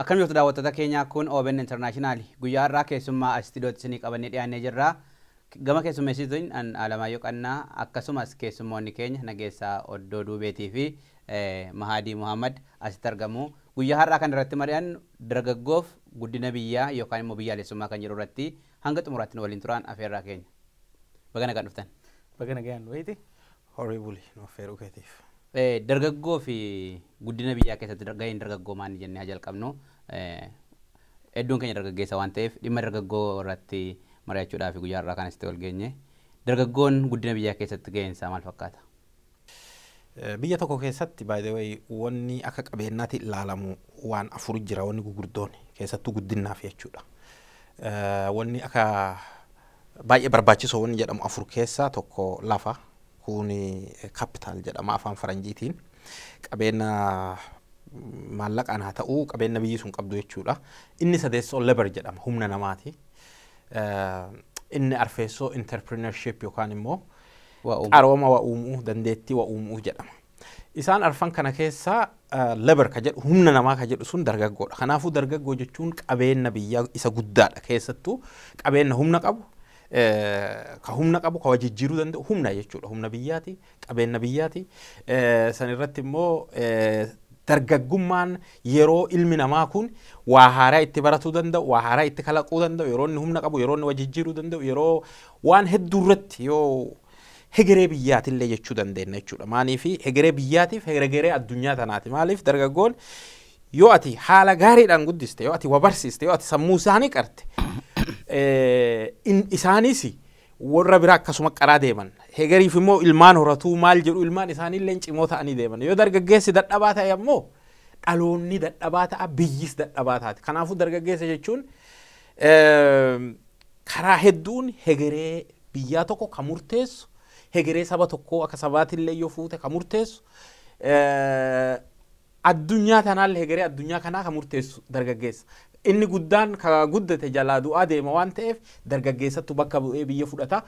Akkam jirtu daawwattoota keenya kun OBN International guyyaa har'aa keessummaa istiidiyootti isinii qabannee dhiyaannee jirra. Gama keessummeessituun Alamaayyoo Qannaa akkasumas keessummoonni keenya Nageessaa Oddoo Duubeetii fi Mahadii Muhammad asitti argamu. Guyyaa har'aa kan irratti mari'annu dargaggoof guddina biyyaa yookaan immoo biyyaalessummaa kan jedhu irratti hanga xumuraatti waliin turaan afeerraa keenya. Baga nagaan dhuftan. Baga nagaan wayiiti. Horrible no afeeruu keetiif. Dargaggoo fi guddina biyyaa keessatti gaheen dargaggoo maal jennee jalqabnu hedduun keenya dargaggeessa waan ta'eef dhimma dargaggoo irratti mari'achuudhaaf guyyaa har'aa kanatti wal geenye. Dargaggoon guddina biyyaa keessatti gaheen isaa maal fakkaata? Biyya tokko keessatti by the way wanni akka qabeenyaatti ilaalamu waan afur jira wanni gurguddoon keessattuu guddinaaf jechuudha. Wanni akka baay'ee barbaachisoo wanni jedhamu afur keessaa tokko lafa kuni capital jedhama afaan faranjiitiin qabeenya maallaqaan haa ta'u qabeenya biyyi sun qabdu jechuudha. Inni sadeessoo labor jedhama humna namaati. Inni arfeessoo entrepreneurship yookaan immoo qarooma waa uumuu dandeettii waa uumuu jedhama. Isaan arfan kana keessaa labor ka jedhu humna namaa ka jedhu sun dargaggoodha. Kanaafuu dargaggoo jechuun qabeenya biyyaa isa guddaadha keessattuu qabeenya humna qabu. Ka humna qabu ka wajjijjiiruu danda'u humna jechuudha. Humna biyyaati, qabeenya biyyaati. San irratti immoo dargaggummaan yeroo ilmi namaa kun waa haaraa itti baratuu danda'u, waa haaraa itti kalaquu danda'u, yeroo inni humna qabu, yeroo inni wajjijjiiruu danda'u, yeroo waan hedduu irratti yoo hegeree biyyaatillee jechuu dandeenya jechuudha. Maaliif hegeree biyyaatiif hegeree addunyaa tanaati. Maaliif dargaggoon yoo ati haala gaariidhaan guddiste, yoo ati waa barsiiste, yoo ati sammuu isaanii qarte isaanis warra biraa akkasuma qaraa deeman. Hegeriif immoo ilmaan horatuu maal jedhu ilmaan isaaniillee cimoo ta'anii deeman. Yoo dargaggeessi dadhabaa ta'e ammoo dhaloonni dadhabaa ta'a, biyyis dadhabaa taati. Kanaafuu dargaggeessa jechuun karaa hedduun hegeree biyyaa tokko kan murteessu, hegeree saba tokkoo akka sabaatillee yoo fuute kan murteessu, addunyaa tanaallee hegeree addunyaa kanaa kan murteessu dargaggeessa. Inni guddaan ka guddate jalaa du'aa deema waan ta'eef dargaggeessattu bakka bu'ee biyya fudhata.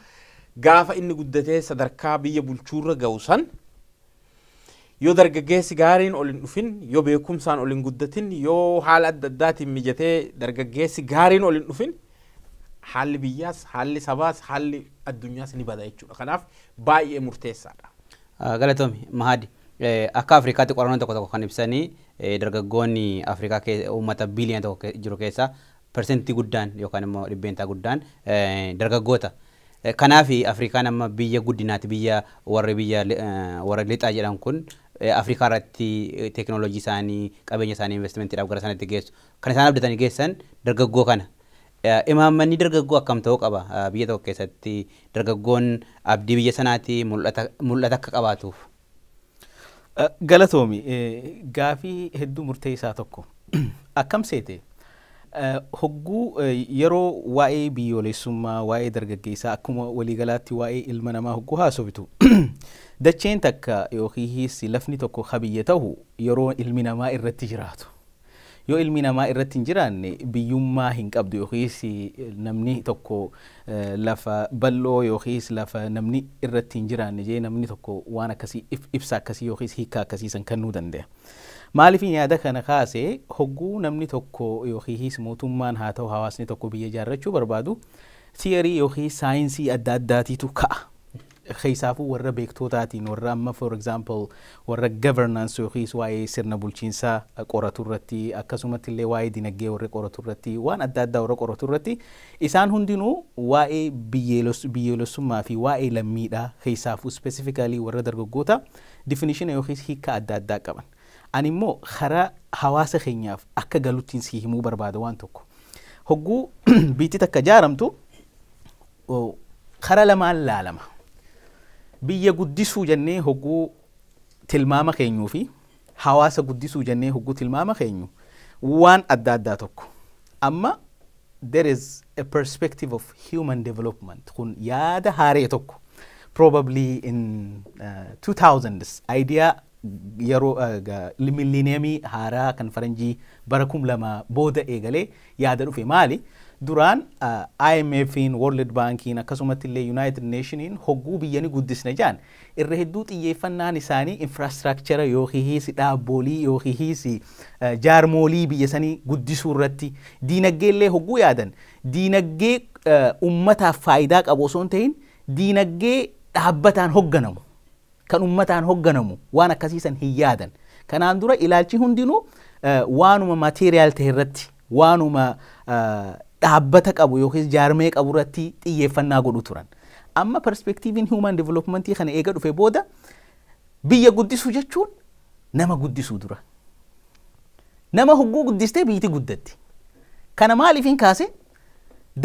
Gaafa inni guddatee sadarkaa biyya bulchuurra ga'u san yoo dargaggeessi gaariin ol hin dhufin, yoo beekumsaan ol hin guddatin, yoo haala adda addaatiin mijatee dargaggeessi gaariin ol hin dhufin haalli biyyaas, haalli sabaas, haalli addunyaas ni bada jechuudha. Kanaaf baay'ee murteessaadha. Galatoomi Mahadi. Akka Afrikaatti qorannoon tokko kan ibsanii dargaggoonni Afrikaa uummata biliyoona tokko jiru keessaa persentii guddaan yookaan immoo dhibbeentaa guddaan dargaggoota. Kanaaf Afrikaan amma biyya guddinaati, biyya warra lixaa jedhan kun Afrikaa irratti teekinooloojii isaanii, qabeenya isaanii investimentii gara sanatti geessu. Kan isaan abdatanii geessan dargaggoo kana. Imaammanni dargaggoo akkam ta'uu qaba biyya tokko keessatti dargaggoon abdii biyya sanaatti mul'ata akka qabaatuuf. Galatoomi gaafii hedduu murteessaa tokko akkam seete hogguu yeroo waa'ee biyyoolessummaa waa'ee dargaggeessaa akkuma waliigalaatti waa'ee ilma namaa hogguu haasoftu dacheen takka yookiin lafni tokko habiyya ta'u yeroo ilmi namaa irratti jiraatu. Yoo ilmi namaa irratti hin jiraanne biyyummaa hin qabdu yookiin namni tokko lafa bal'oo yookiin lafa namni irratti hin jiraanne jee namni tokko waan akkasii ibsa akkasii yookiin hiika akkasii san kennuu danda'a. Maaliif yaada kana kaasee hogguu namni tokko yookiin mootummaan haa ta'u hawaasni tokko biyya ijaarrachuu barbaadu tiyarii yookiin saayinsii adda addaatiitu ka'a. Keessaafuu warra beektotaatiin warra amma for example warra governance yookiin waa'ee sirna bulchiinsaa qoratu irratti akkasumatti illee waa'ee dinagdee warra qoratu irratti waan adda addaa warra qoratu irratti isaan hundinuu waa'ee biyyaalessummaa fi waa'ee lammiidhaa keessaafuu specifically warra dargaggoota definition yookiin hiika adda addaa qaban. Ani immoo karaa hawaasa keenyaaf akka galuttiin si himuu barbaada waan tokko. Hogguu biitti takka ijaaramtu karaa lamaan laalama. Biyya guddisuu jennee hogguu tilmaama keenyuu fi hawaasa guddisuu jennee hogguu tilmaama keenyu waan adda addaa tokko. Amma there is a perspective of human development kun yaada haaree tokko probably in 2000s idea yeroo millenniumii haaraa kan faranjii bara 2000 booda eegalee yaada dhufe maali? Duraan IMF'n World Bank'n akkasumatti illee United Nations'n hogguu biyya ni guddisna jaan irra hedduu xiyyeeffannaan isaanii infrastructure yookiis dhaabbolii yookiis jaarmoolii biyya sanii guddisuu irratti diinagdee illee hogguu yaadan diinagdee ummataaf faayidaa qabu osoo hin ta'in diinagdee dhaabbataan hogganamu kan ummataan hogganamu waan akkasiisan hin yaadan. Kanaan dura ilaalchi hundinuu waanuma material ta'e irratti waanuma dhaabbata qabu yookiis jaarmee qabu irratti xiyyeeffannaa godhu turan. Amma perspektiiviin human developmentii kana eega dhufe booda biyya guddisuu jechuun nama guddisuu dura. Nama hogguu guddistee biyyatti guddatti. Kana maaliifin kaase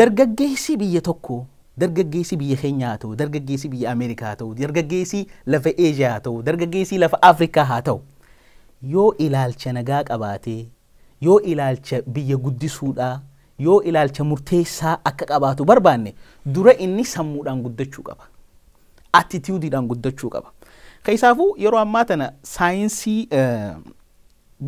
dargaggeessi biyya tokko dargaggeessi biyya Keenyaa haa ta'u, dargaggeessi biyya Ameerikaa haa ta'u, dargaggeessi lafa Eeshiyaa haa ta'u, dargaggeessi lafa Afrikaa haa ta'u, yoo ilaalcha nagaa qabaatee, yoo ilaalcha biyya guddisuudhaa, yoo ilaalcha murteessaa akka qabaatu barbaanne dura inni sammuudhaan guddachuu qaba. Attituudiidhaan guddachuu qaba. Kanaafuu yeroo ammaa tana saayinsii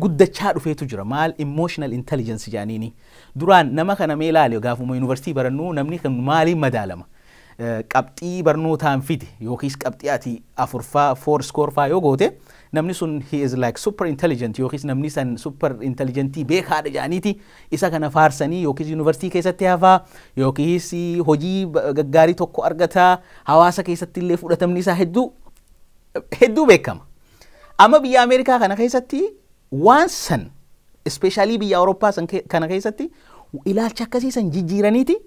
guddachaa dhufeetu jira. Maal emotional intelligence jaaniini. Duraan nama kana mee ilaali gaafuma yuunivarsiitii barannu namni kan maaliin madaalama? Qabxii barnootaan fide yookiis qabxii ati 4 score faa yoo goote namni sun he is like super intelligent yookiis namni san super intelligentii beekaadha jaaniiti isa kana faarsanii yookiis yuunivarsiitii keessatti hafaa yookiis hojii gaggaarii tokko argataa hawaasa keessatti illee fudhatamni isaa hedduu beekama. Amma biyya Ameerikaa kana keessatti waan san especially biyya Awurooppaa san kana keessatti ilaalcha akkasii san jijjiiraniiti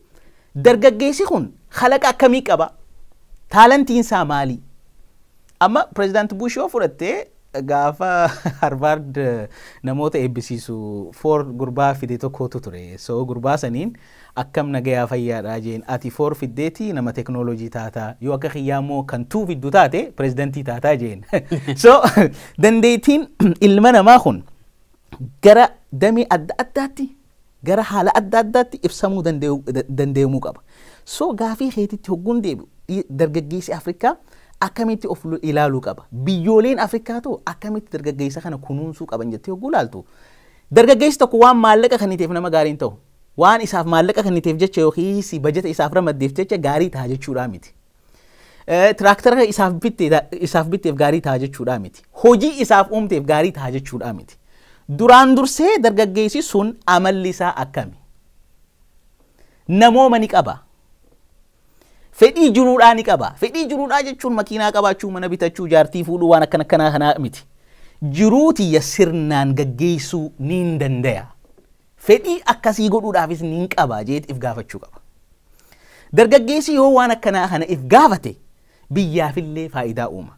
dargaggeessi kun khalaqa akkamii qaba? Taalantiin isaa maali? Amma President Bush yoo fudhatte gaafa Harvard namoota eebbisiisu 4 gurbaa fide tokkotu ture. So gurbaa saniin akkam nagayaa fayyaadhaa jeen ati 4 fiddeeti nama teknoolojii taataa yoo akka xiyyaamoo kan 2 fiddu taate prezidentii taataa jeen. So dandeettiin ilma namaa kun gara damee adda addaatti gara haala adda addaatti ibsamuu danda'amuu qaba. So gaafii keetitti hogguun deebi'u dargaggeessi Afrikaa akkamitti of ilaaluu qaba? Biyyooleen Afrikaa ta'u akkamitti dargaggeessa kana kunuunsuu qaban jettee hogguu ilaaltu. Dargaggeessi tokko waan maallaqa kanniteef nama gaariin ta'u waan isaaf maallaqa kanniteef jecha yookiis bajeta isaaf ramaddeef jecha gaarii ta'a jechuudha miti. Tiraaktara isaaf bitteef gaarii ta'a jechuudha miti. Hojii isaaf uumteef gaarii ta'a jechuudha miti. Duraan dursee dargaggeessi sun amalli isaa akkami? Namooma ni qaba. Fedhii jiruudhaa ni qaba. Fedhii jiruudhaa jechuun makiinaa qabaachuu, mana bitachuu, jaartii fuudhuu waan akkana kana miti. Jiruuti sirnaan gaggeessuu ni danda'a. Fedhii akkasii godhuudhaafis ni qaba jeet if gaafachuu qaba. Dargaggeessi yoo waan akkanaa kana if gaafate biyyaafillee faayidaa uuma.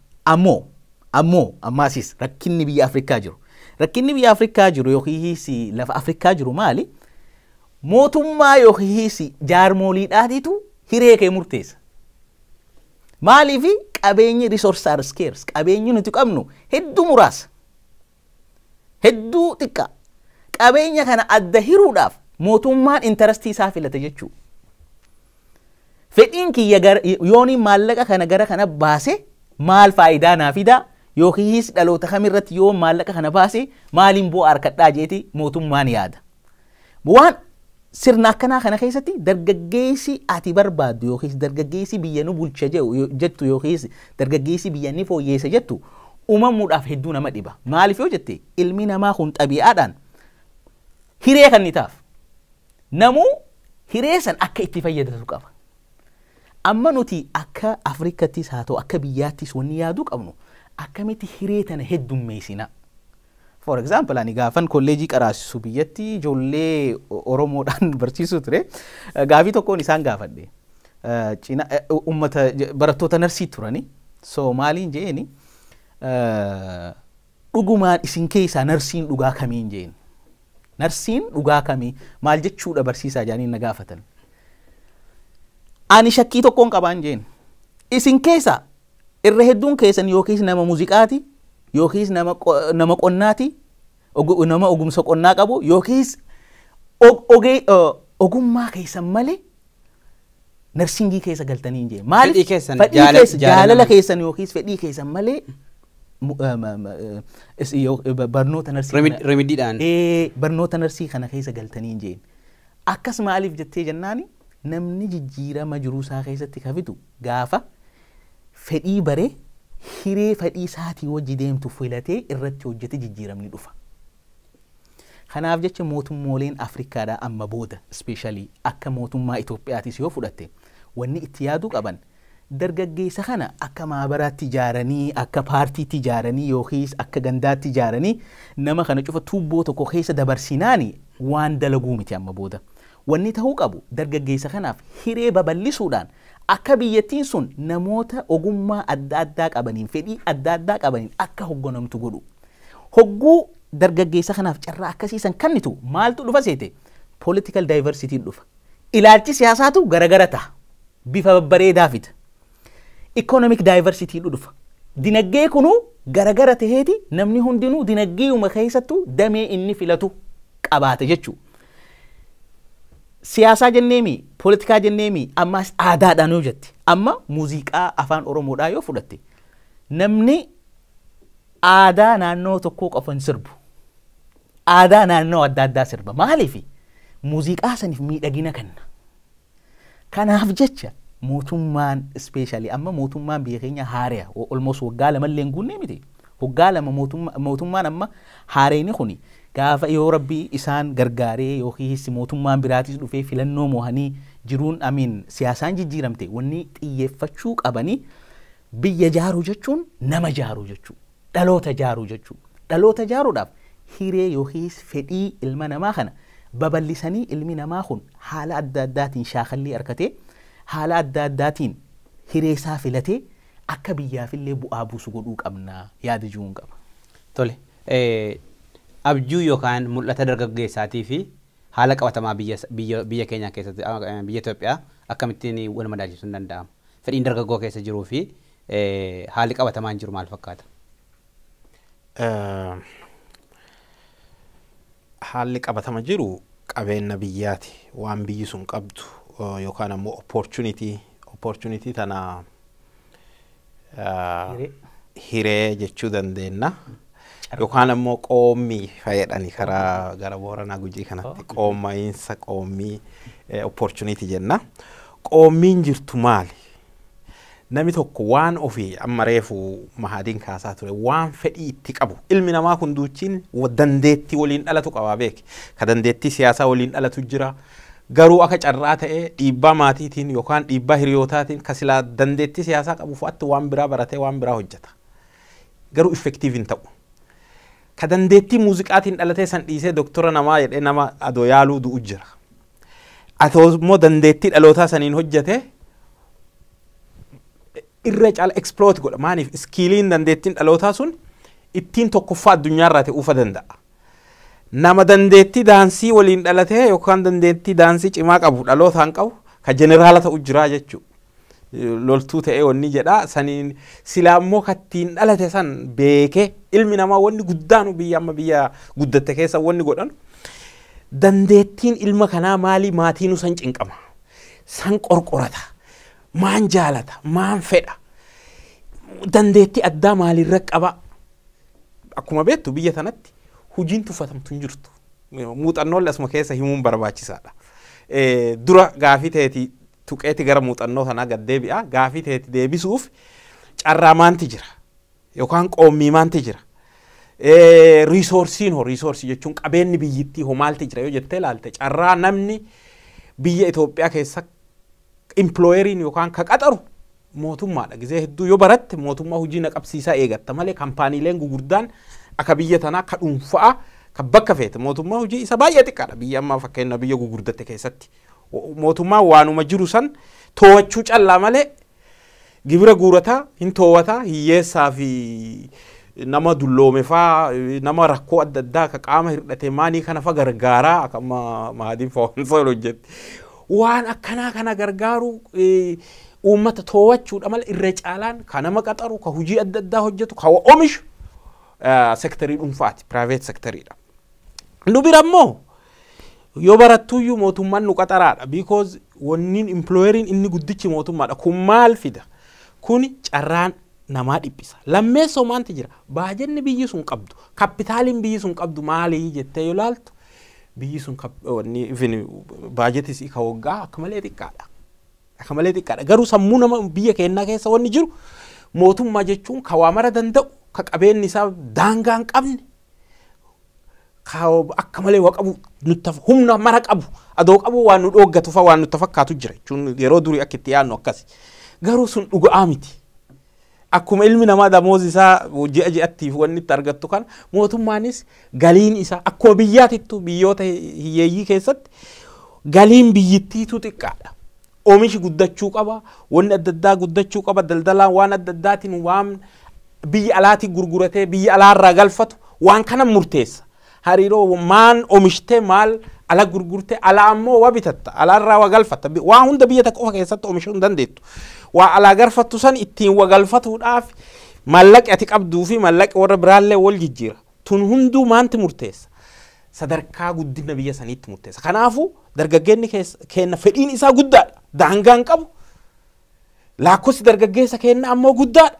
Ammaasis rakkinni biyya Afrikaa jiru. Rakkinni biyya Afrikaa jiru yookiis lafa Afrikaa jiru maali? Mootummaa yookiis jaarmooliidhaatiitu hiree kee murteessa. Maaliif qabeenyi resource are scarce. Qabeenyi nuti qabnu hedduu muraasa. Hedduu xiqqaa. Qabeenya kana adda hiruudhaaf mootummaan intarastii isaa filata jechuu. Fedhiin kiyya yooniin maallaqa kana gara kana baase maal faayidaa naa fidaa yookiis dhaloota kamirratti yoo maallaqa kana baase maaliin bu'aa argadhaa jeeti mootummaan yaada. Waan sirna akkanaa kana keessatti dargaggeessi ati barbaaddu yookiis dargaggeessi biyya nu bulcha jettu yookiis dargaggeessi biyya ni fooyyeessa jettu uumamuudhaaf hedduu nama dhiba. Maaliif yoo jette ilmi namaa kun xabi'aadhaan hiree kan ni taaf. Namuu hiree san akka itti fayyadatu qaba. Amma nuti akka Afrikattis haa ta'u akka biyyaattis wanni yaaduu qabnu akkamitti hiree tana heddummeessina. For example, ani gaafan kolleejii qaraasisu biyyatti ijoollee Oromoodhaan barsiisuu ture. Gaafii tokkoon isaan gaafadhe. Uummata barattoota narsii turani. So maaliin jeeni dhugumaan isin keessaa narsiin dhugaa kamiin jeeni. Narsiin dhugaa kamii maal jechuudha barsiisaa jaaniin na gaafatan. Ani shakkii tokkoon qabaan jeeni. Isin keessaa irra hedduun keessan yookiis nama muuziqaati yookiis nama qonnaati nama ogumsa qonnaa qabu yookiis ogummaa keessan malee narsingii keessa galtanii hin jee. Maaliif? Jaalala keessan yookiis fedhii keessan malee barnoota narsii remidiidhaan barnoota narsii kana keessa galtanii hin jeen akkas maaliif jettee jennaani namni jijjiirama jiruu isaa keessatti kafitu gaafa fedhii baree hiree fedhii isaatii wajji deemtu filatee irratti hojjete jijjiiramni dhufa. Kanaaf jecha mootummooleen Afrikaadhaa amma booda especially akka mootummaa Itoophiyaatis yoo fudhatte wanni itti yaaduu qaban dargaggeessa kana akka maabaraatti ijaaranii akka paartiitti ijaaranii yookiis akka gandaatti ijaaranii nama kana cufa tuubboo tokko keessa dabarsinaani waan dalaguu miti amma booda. Wanni ta'uu qabu dargaggeessa kanaaf hiree babal'isuudhaan akka biyyattiin sun namoota ogummaa adda addaa qabaniin fedhii adda addaa qabaniin akka hoogganamtu godhu. Hogguu dargaggeessa kanaaf carraa akkasiisan kennitu maaltu dhufa seete political diversity dhufa. Ilaalchi siyaasaatu garagara ta'a. Bifa babbareedaa fida. Economic diversity dhufa. Dinagdee kunuu garagara taheeti namni hundinuu dinagdeeyuma keessattuu damee inni filatu qabaata jechuudha. Siyaasaa jenneemi, politikaa jenneemi, ammas aadaadhaan yoo jette, amma muuziqaa afaan Oromoodhaa yoo fudhatte, namni aadaa naannoo tokkoo qofan sirbu. Aadaa naannoo adda addaa sirba. Maaliif? Muuziqaa saniif miidhagina kenna. Kanaaf jecha mootummaan especially amma mootummaan biyya keenya haaraa almost waggaa lama illee guunnee miti. Waggaa lama mootummaan amma haarayni kuni gaafa yoo rabbii isaan gargaaree yookiis mootummaan biraatis dhufee filannoo moohanii jiruun siyaasaan jijjiiramte wanni xiyyeeffachuu qabanii biyya jaaruu jechuun nama jaaruu jechuu dhaloota jaaruu jechuu dhaloota jaaruudhaaf hiree yookiis fedhii ilma namaa kana babal'isanii ilmi namaa kun haala adda addaatiin shaakallii harkatee haala adda addaatiin hiree isaa filatee akka biyyaafillee bu'aa buusu godhuu qabna yaada jiruun qaba. Tole. Abjuu yookaan mul'ata dargaggeessaatii fi haala qabatamaa biyya keenya keessatti biyya Itoophiyaa akkamittiin wal madaalchisuun danda'ama? Fedhiin dargaggoo keessa jiruu fi haalli qabatamaan jiru maal fakkaata? Haalli qabatama jiru qabeenya biyyaati. Waan biyyi sun qabdu yookaan ammoo opportunity tana hiree jechuu dandeenya. Yookaan ammoo qoommii fayyadanii karaa gara Booranaa Gujii kanatti qoomma'iinsa qoommii opportunity jenna. Qoommiin jirtu maali? Namni tokko waan ofii amma reefu mahadiin kaasaa ture waan fedhii itti qabu ilmi namaa kun duuchiin dandeettii waliin dhalatu qabaa beeke. Ka dandeettii siyaasaa waliin dhalatu jira. Garuu akka carraa ta'ee dhiibbaa maatiitiin yookaan dhiibbaa hiriyootaatiin ka silaa dandeettii siyaasaa qabu fa'aatti waan biraa baratee waan biraa hojjeta. Garuu effektiiv hin ta'u. Ka dandeettii muuziqaatiin dhalatee san dhiisee doktora namaa jedhee nama adoo yaaluu du'u jira. Atoo immoo dandeettii dhalootaa saniin hojjete irra caala exploit godha. Maaniif iskiiliin dandeettiin dhalootaa sun ittiin tokkoffaa addunyaarraa ta'uufa danda'a. Nama dandeettii daansii waliin dhalatee yookaan dandeettii daansii cimaa qabu dhalootaan qabu ka jeneraala ta'u jira jechuudha. Loltuu ta'ee wanni jedhaa saniin silaa immoo kattiin dhalate san beekee ilmi namaa wanni guddaan biyya amma biyya guddatte keessa wanni godhan dandeettiin ilma kanaa maali maatiinu san cinqama san qorqorata maan jaalata maan fedha dandeettii addaa maalirra qaba akkuma beektu biyya tanatti hojiin tuffatamtu hin jirtu muuxannoon asuma keessa himuun barbaachisaadha. Dura gaafii ta'eeti tuqeeti gara muuxannoo sanaa gad deebi'a gaafii ta'eeti deebisuuf carraa maanti jira yookaan qoommii maanti jira riisoorsiin riisoorsii jechuun qabeenyi biyyittii hoo maalti jira yoo jettee ilaalte carraa namni biyya Itoophiyaa keessa imployeriin yookaan ka qaxaru mootummaadha. Gizee hedduu yoo baratte mootummaa hojii naqabsiisaa eegatta malee kaampaaniileen gugurdaan akka biyya tanaa ka dhuunfaa ka bakka feete mootummaa hojii isa baay'ee xiqqaadha. Biyya ammaa fakkeenya biyya gugurdatte keessatti mootummaa waanuma jiru san toowachuu callaa malee gibira guurataa hin toowataa hiyyeessaa fi nama dulloome faa nama rakkoo adda addaa ka qaama hirdhate maanii kana fa gargaaraa akka mahadiin fa'aan hojjette waan akkanaa kana gargaaru uummata toowachuudha malee irra caalaan ka nama qaxaru ka hojii adda addaa hojjetu ka oomishu sektarii dhuunfaati private sektoriidha. Nu bira immoo yoo barattuyyuu mootummaan nu qaxaraadha because wanniin employeriin inni guddichi mootummaadha. Kun maal fida? Kuni carraan namaa dhiphisa. Lammeessoo maanti jira baajenni biyyi sun qabdu kapitaaliin biyyi sun qabdu maali jettee yoo laaltu biyyi sun baajetis ka waggaa akka malee xiqqaadha. Akka malee xiqqaadha. Garuu sammuu nama biyya keenyaa keessa wanni jiru mootummaa jechuun ka waa mara danda'u ka qabeenyi isaa daangaa hin qabne akka malee waa qabu humna mara qabu adoo qabu waan nu dhooggatu fa waan nutti fakkaatu jira jechuun yeroo durii akka itti yaadnu akkasi. Garuu sun dhugaa miti. Akkuma ilmi namaa damoozi isaa ji'a ji'atti wanni itti argattu kana mootummaanis galiin isaa akkuma biyyaatittu biyyoota hiyyeeyyii keessatti galiin biyyittiitu xiqqaadha. Oomishi guddachuu qaba, wanni adda addaa guddachuu qaba, daldalaan waan adda addaatiin waan biyya alaatii gurguratee biyya alaarraa galfatu waan kana murteessa. Hariiroo maan oomishtee maal ala gurgurtee ala ammoo waa bitatta alaarraa waa galfatta waan hunda biyya tokko keessatti oomishuu hin dandeettu. Waa alaa galfattu san ittiin waa galfatuudhaaf maallaqi ati qabduu fi maallaqi warra biraallee wal jijjiira. Tun hunduu maanti murteessa? Sadarkaa guddina biyya saniitti murteessa. Kanaafuu dargaggeenni keenya fedhiin isaa guddaadha. Daangaan qabu. Lakkoofsi dargaggeessa keenya ammoo guddaadha.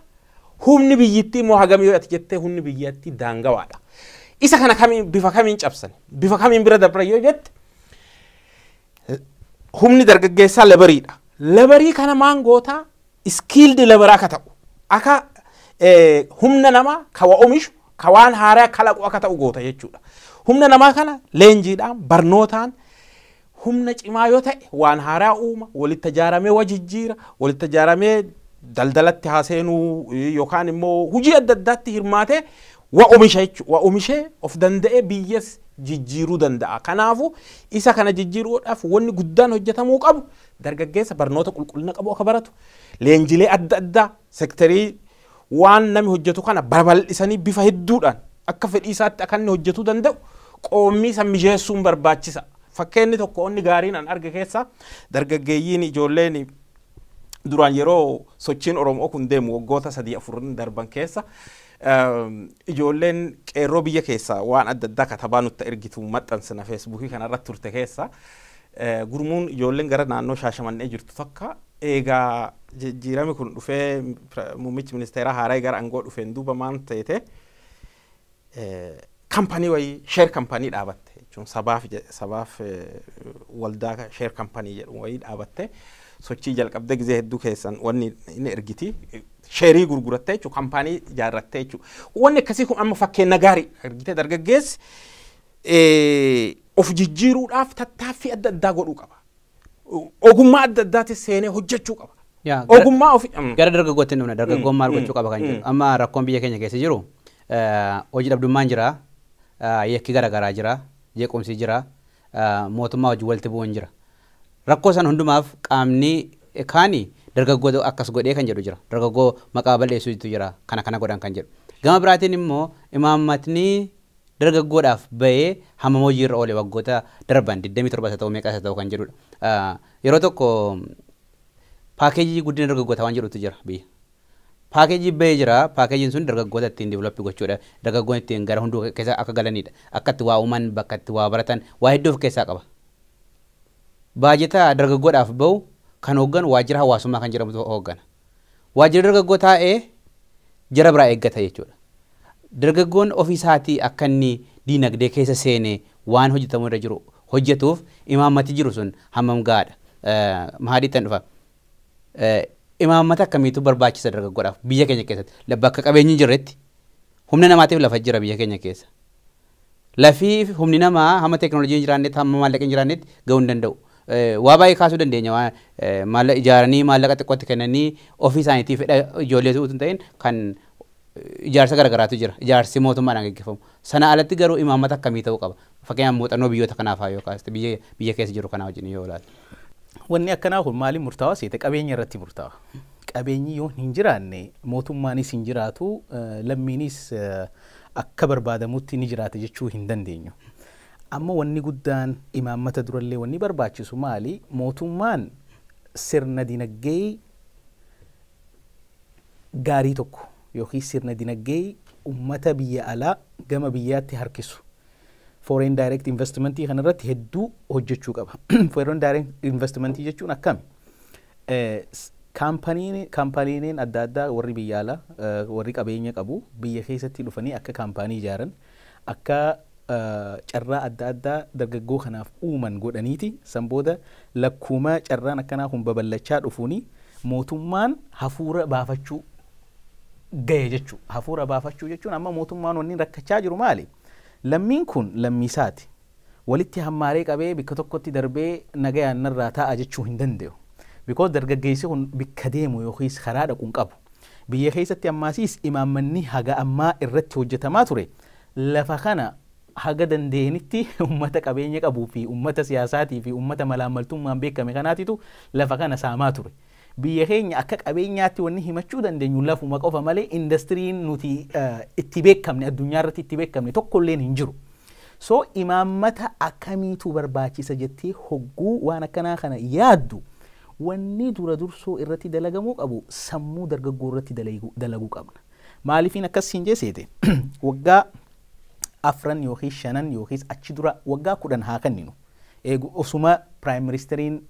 Humni biyyittii immoo hagamii yoo ati jettee humni biyyattii daangawaadha. Isa kana bifa kamiin cabsan? Bifa kamiin bira dabra yoo jette humni dargaggeessaa labariidha. Labarii kana maan gootaa skilled labaraa akka ta'u akka humna namaa ka waa oomishu ka waan haaraa kalaqu akka ta'u goota jechuudha. Humna namaa kana leenjiidhaan barnootaan humna cimaa yoo ta'e waan haaraa uuma walitti ijaaramee wajjijjiira walitti ijaaramee daldalatti haaseenuu yookaan immoo hojii adda addaatti hirmaatee waa oomisha jechuudha. Waa oomishee of danda'ee biyyas jijjiiruu danda'a. Kanaafuu isa kana jijjiiruudhaaf wanni guddaan hojjetamuu qabu dargaggeessa barnoota qulqullina qabu akka baratu leenjilee adda addaa sektarii waan namni hojjetu kana babal'isanii bifa hedduudhaan akka fedhii isaatti akka inni hojjetuu danda'u qoomii san mijeessuun barbaachisa. Fakkeenyi tokko onni gaariin an arge keessa dargaggeeyyiin ijoolleen duraan yeroo sochiin Oromoo kun deemu waggoota 3-4 darban keessa ijoolleen qeerroo biyya keessa waan adda addaa katabaa nutti ergitu maxxansina feesbuukii kanarratti turte keessa gurmuun ijoolleen gara naannoo Shaashamannee jirtu takka eegaa jijjiirame kun dhufee muummichi ministeeraa haaraa gara aangoo dhufeen duuba maan ta'ete kampanii wayii sheer kampanii dhaabatte jechuun sabaaf waldaa sheer kampanii jedhu wayii dhaabatte sochii jalqabde gizee hedduu keessan wanni inni ergiti sheerii gurgurattee jechuun kampanii ijaarrattee jechuudha. Wanni akkasii kun amma fakkeenya gaarii argitee dargaggeessi of jijjiiruudhaaf tattaaffii adda addaa godhuu qaba. Ogummaa adda addaatti seenee hojjechuu qaba. Ogummaa ofii gara dargaggootti dhufna dargaggoon maal gochuu qaba kan jedhu amma rakkoon biyya keenya keessa jiru hojii dhabdummaan jira yakki garaagaraa jira jeequmsi jira mootummaa hojii walitti bu'uun jira. Rakkoo san hundumaaf qaamni kaanii dargaggoo akkas godhee kan jedhu jira. Dargaggoo maqaa balleessuutu jira kana godhan kan jedhu. Gama biraatiin immoo imaammatni dargaggoodhaaf bahee hamma hojiirra oole waggoota darban 27 ta'uu meeqa ta'uu kan jedhudha. Yeroo tokko paakeejii guddina dargaggootaa waan jedhutu jira biyya. Paakeejii bahee jira. Paakeejiin sun dargaggoota ittiin developpi gochuudha. Dargaggoon ittiin gara hunduu keessa akka galanidha. Akka itti waa uuman bakka itti waa baratan waa hedduu of keessaa qaba. Baajeta dargaggoodhaaf bahu kan hooggan waajjira hawaasummaa kan jedhamutu hooggana. Waajjira dargaggoo taa'ee jara biraa eeggata jechuudha. Dargaggoon ofiisaatii akka inni diinagdee keessa seenee waan hojjetamuu irra jiru hojjetuuf imaammati jiru sun hammam gaadha. Mahaadhiittan dhufa. Imaammata akkamiitu barbaachisa dargaggoodhaaf biyya keenya keessatti bakka qabeenyi jirretti humna namaatiif lafa jira biyya keenya keessa. Lafii humni namaa hamma teekinooloojiin jiraannetti hamma maallaqni jiraannetti gahuu hin danda'u. Waa baay'ee kaasuu dandeenya waan ijaaranii maallaqa xiqqootti kennanii ofii isaaniitiif fedha ijoollee utuu hin ta'in kan ijaarsa garaagaraatu jira. Ijaarsi mootummaadhaan gaggeeffamu. Sana alatti garuu imaammata akkamii ta'uu qaba. Fakkeenyaaf muuxannoo biyyoota kanaafaa yookaas biyya keessa jiru kanaa wajjin yoo ilaalle. Wanni akkanaa kun maaliin murtaawaa seete qabeenya irratti murtaawa. Qabeenyi yoo hin jiraanne mootummaanis hin jiraatu lammiinis akka barbaadamutti ni jiraata jechuu hin dandeenyu. Amma wanni guddaan imaammata durallee wanni barbaachisu maali? Mootummaan sirna dinagdee gaarii tokko yookiin sirna dinagdee ummata biyya alaa gama biyyaatti harkisu. Foreign direct investment kan irratti hedduu hojjechuu qaba. Foreign direct investment jechuun akkami? kaampaniin adda addaa warri biyya alaa warri qabeenya qabu biyya keessatti dhufanii akka kaampanii ijaaran akka carraa adda addaa dargaggoo kanaaf uuman godhaniiti san booda lakkuma carraan akkanaa kun babal'achaa dhufuuni mootummaan hafuura baafachuu gahe jechuu hafuura baafachuu jechuun amma mootummaan wanni rakkachaa jiru maali lammiin kun lammiisaati walitti hammaaree qabee bikka tokkotti darbee nagayaan narraa taa'a jechuu hin danda'u because dargaggeessi kun bikka deemu yookiis karaa dhaquun qabu biyya keessatti ammaasiis imaammanni haga ammaa irratti hojjetamaa ture lafa kana haga dandeenyatti ummata qabeenya qabuu fi ummata siyaasaatii fi ummata malaammaltummaan beekame kanaatitu lafa kana saamaa ture biyya keenya akka qabeenyaatti wanni himachuu dandeenyu lafuma qofa malee indastiriin nuti itti beekamne addunyaa irratti itti beekamne tokkolleen hin jiru so imaammata akkamiitu barbaachisa jettee hogguu waan akkanaa kana yaaddu wanni dura dursoo irratti dalagamuu qabu sammuu dargaggoo irratti dalaguu qabna maaliifin akkas hin jeeseete waggaa afran yookiis shanan yookiis achi dura waggaa 10 haa kenninu eegu osuma prime ministeriin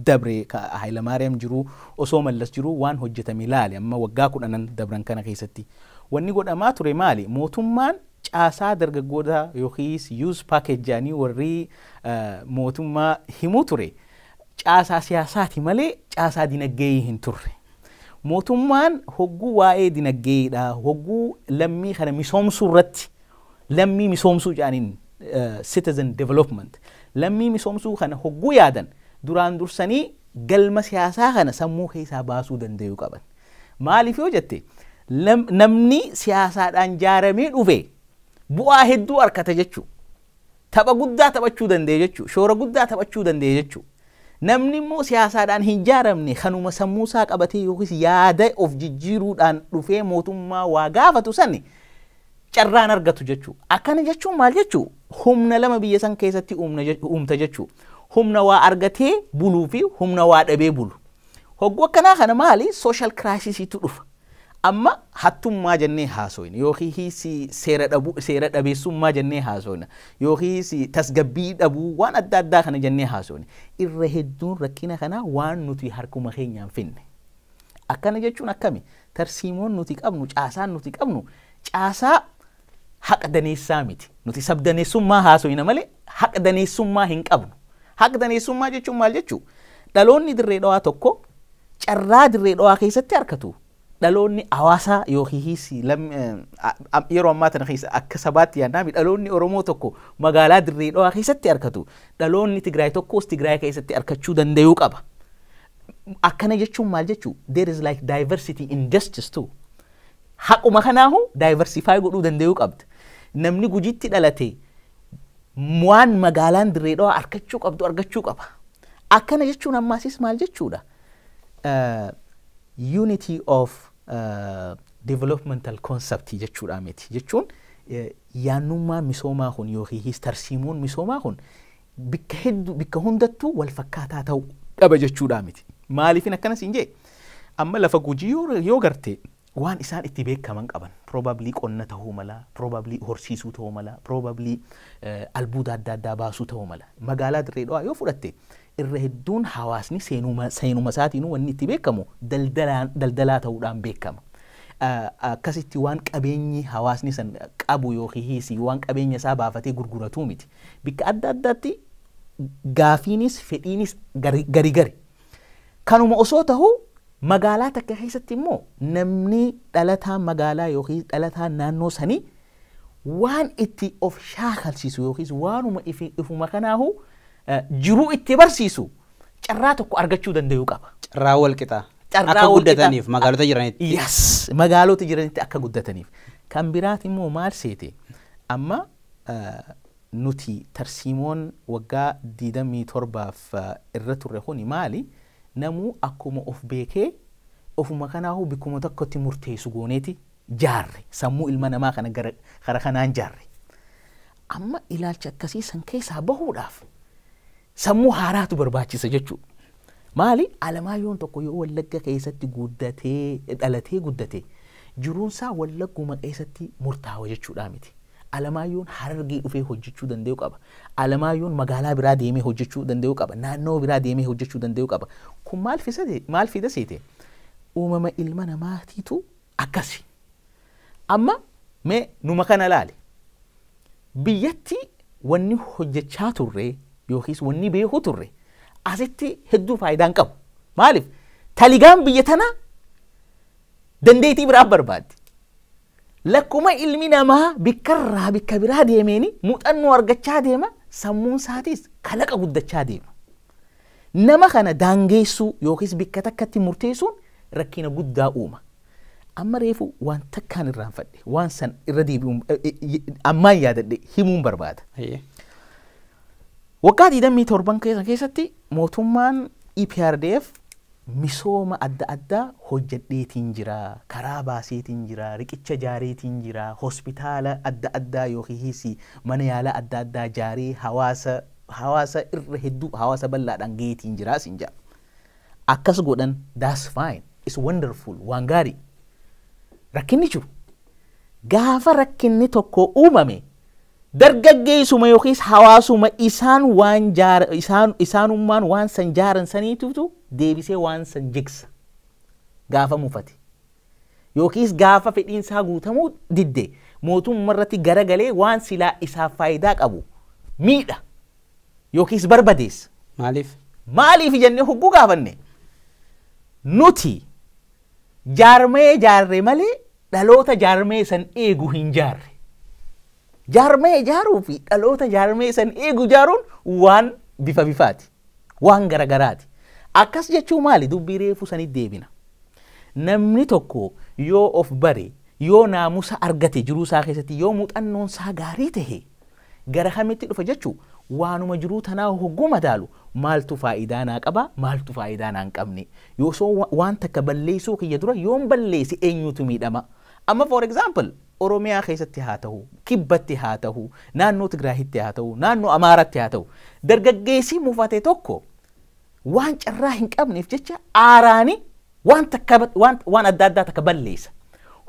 dabre Hayilamaariyaam jiru osoo mallas jiru waan hojjetame ilaali amma waggaa 10 dabran kana keessatti wanni godhamaa ture maali mootummaan caasaa dargaggoota yookiis use package jaanii warri mootummaa himuu ture caasaa siyaasaati malee caasaa dinagdee hin turre mootummaan hogguu waa'ee dinagdeedha hogguu lammii kana misoomsuu irratti lammii misoomsuu jaaniin citizen development lammii misoomsuu kana hogguu yaadan duraan dursanii galma siyaasaa kana sammuu keessaa baasuu danda'uu qaban maaliif yoo jette namni siyaasaadhaan jaaramee dhufe bu'aa hedduu harkata jechuu tapha guddaa taphachuu danda'e jechuu shoora guddaa taphachuu danda'e jechuu namni immoo siyaasaadhaan hin jaaramne kanuma sammuu isaa qabatee yookiis yaada of jijjiiruudhaan dhufee mootummaa waa gaafatu sanni carraan argatu jechuu akkana jechuun maal jechuu humna lama biyya san keessatti uumta jechuu humna waa argatee buluu fi humna waa dhabee bulu hogguu akkanaa kana maali social crisisiitu dhufa amma hattummaa jennee haasoyna yookiis seera dhabeessummaa jennee haasoyna yookiis tasgabbii dhabuu waan adda addaa kana jennee haasoyna irra hedduun rakkina kana waan nuti harkuma keenyaan finne akkana jechuun akkami tarsiimoon nuti qabnu caasaan nuti qabnu caasaa haqa daneessaa miti nuti sabdaneessummaa haasoyna malee haqa daneessummaa hin qabnu haqa daneessummaa jechuun maal jechuu dhaloonni dirree dhawaa tokko carraa dirree dhawaa keessatti harkatu dhaloonni hawaasaa yookiis yeroo ammaa tana keessa akka sabaatti yaadnaami dhaloonni Oromoo tokko magaalaa dirree dhawaa keessatti harkatu dhaloonni Tigraay tokkos Tigraay keessatti harkachuu danda'uu qaba akkana jechuun maal jechuu there is like diversity in justice too haquma kanaahu diversify godhuu danda'uu qabda namni gujitti dhalate waan magaalaan dirree dhawaa harkachuu qabdu argachuu qaba akkana jechuun ammaasis maal jechuudha unity of developmental concept jechuudha miti jechuun yaannummaa misoomaa kun yookiis tarsiimoon misoomaa kun bikka hundattuu wal fakkaataa ta'uu qaba jechuudha miti maaliifin akkanas hin jee amma lafa Gujii yoo garte waan isaan itti beekaman qaban probably qonna ta'uu mala probably horsiisuu ta'uu mala probably albuuda adda addaa baasuu ta'uu mala magaalaa dirree dhawaa yoo fudhatte irra hedduun hawaasni seenuma isaatiinuu wanni itti beekamu daldalaa ta'uudhaan beekama akkasitti waan qabeenyi hawaasni san qabu yookiis waan qabeenya isaa baafatee gurguratuu miti bikka adda addaatti gaafiinis fedhiinis gari kanuma osoo ta'uu magaalaa takka keessatti immoo namni dhalataa magaalaa yookiis dhalataa naannoo sanii waan itti of shaakalsiisu yookiis waanuma ifuma kanaahu jiruu itti barsiisu carraa tokko argachuu danda'uu qaba carraa wal qixaa akka guddataniif magaalota jiranitti yes magaalota jiranitti akka guddataniif kan biraati immoo maal seete amma nuti tarsiimoon waggaa 27f irra turre kuni maali namuu akkuma of beekee ofuma kanaahu bikkuma tokkotti murteessu gooneeti jaarre sammuu ilma namaa kana gara kanaan jaarre amma ilaalcha akkasii san keessaa bahuudhaaf sammuu haaraatu barbaachisa jechuudha maali Alamaayyoon tokko yoo Wallagga keessatti guddatee dhalatee guddate jiruunsaa Wallagguma keessatti murtaawa jechuudha miti Alamaayyoon Harargee dhufee hojjechuu danda'uu qaba Alamaayyoon magaalaa biraa deemee hojjechuu danda'uu qaba naannoo biraa deemee hojjechuu danda'uu qaba kun maal fida seete uumama ilma namaatiitu akkasi. Amma mee numa kana laale biyyatti wanni hojjechaa turre yookiis wanni beekuu turre asitti hedduu faayidaan qabu. Maaliif taligaan biyya tanaa dandeettii biraa barbaaddi. Lakkuma ilmi namaa bikkarraa bikka biraa deemeeni muuxannoo argachaa deema, sammuun isaatiis kalaqa guddachaa deema. Nama kana daangeessuu yookiis bikka takkatti murteessuun rakkina guddaa uuma. Amma reefu waan takkaan irraanfadhe waan san irra deebi'uun ammaan yaadadhe himuun barbaada. Waggaa 27 keessatti mootummaan EPRDF misooma adda addaa hojjedheetiin jira, karaa baaseetiin jira, riqicha jaareetiin jira, hospitaala adda addaa yookiis mana yaalaa adda addaa jaaree hawaasa irra hedduu hawaasa bal'aadhaan geetiin jira siin jedha. Akkas godhan that's fine, it's wonderful, waan gaarii. Rakkinni jiru gaafa rakkinni tokko uumame dargaggeessuma yookiis hawaasuma isaanummaan waan san jaaran saniitutu deebisee waan san jigsa gaafa mufate yookiis gaafa fedhiinsaa guutamuu didde mootummaa irratti garagalee waan silaa isaaf faayidaa qabu miidha yookiis barbadeessa. Maaliif jennee hogguu gaafanne nuti jaarree malee dhaloota jaarmee san eegu hin jaarre. Jaarmee jaaruu fi dhaloota jaarmee san eegu jaaruun waan bifaati, waan garagaraati. Akkas jechuu maali dubbii reefu sanitti deebina. Namni tokko yoo of bare, yoo naamusa argate jiruu isaa keessatti, yoo muuxannoon isaa gaarii tahe gara kamitti dhufa jechuu waanuma jiruu tanaa hogguu madaalu maaltu faayidaa naa qaba, maaltu faayidaa naa hin qabne. Yoo soo waan takka balleessuu kiyya dura yoon balleessi eenyutu miidhama. Amma for example Oromiyaa keessatti haa ta'u, Kibbatti haa ta'u, naannoo Tigraahitti haa ta'u, naannoo Amaaratti haa ta'u, dargaggeessi mufate tokko waan carraa hin qabneef jecha aaraani waan adda addaa takka balleessa.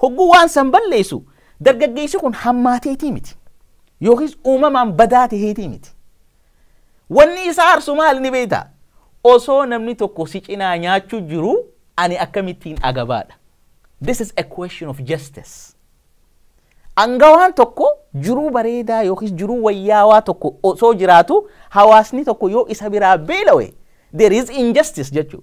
Hogguu waan san balleessu dargaggeessi kun hammaateetii miti yookiis uumamaan badaa taheetii miti. Wanni isaa aarsu maal ni beektaa? Osoo namni tokko si cinaa nyaachuu jiru ani akkamittiin agabaadha. This is a question of justice. Angawaan tokko jiruu bareedaa yookiis jiruu wayyaawaa tokko osoo jiraatu hawaasni tokko yoo isa biraa beelawe there is injustice jechuu.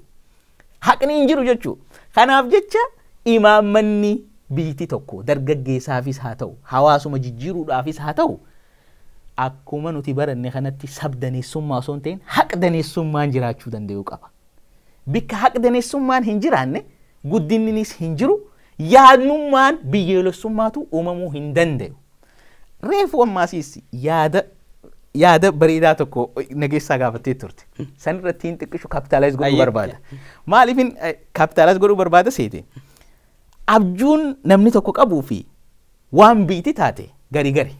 Haqni hin jiru jechuu. Kanaaf jecha imaammanni biyyatti tokko dargaggeessaafis haa ta'u hawaasuma jijjiiruudhaafis haa ta'u akkuma nuti baranne kanatti sabdaneessummaa osoo hin ta'in haqdaneessummaan jiraachuu danda'uu qaba. Bikka haqdaneessummaan hin jiraanne guddinnis hin jiru, yaadnummaan biyyaalessummaatu uumamuu hin danda'u. Reefu ammaasiis yaada bareedaa tokko nageessaa gaafattee turte. San irratti hin xiqqishu kapitaalaayiz godhuu barbaada. Maaliifin kapitaalaayiz godhuu barbaada seete? Abjuun namni tokko qabuu fi waan biiti taate gari.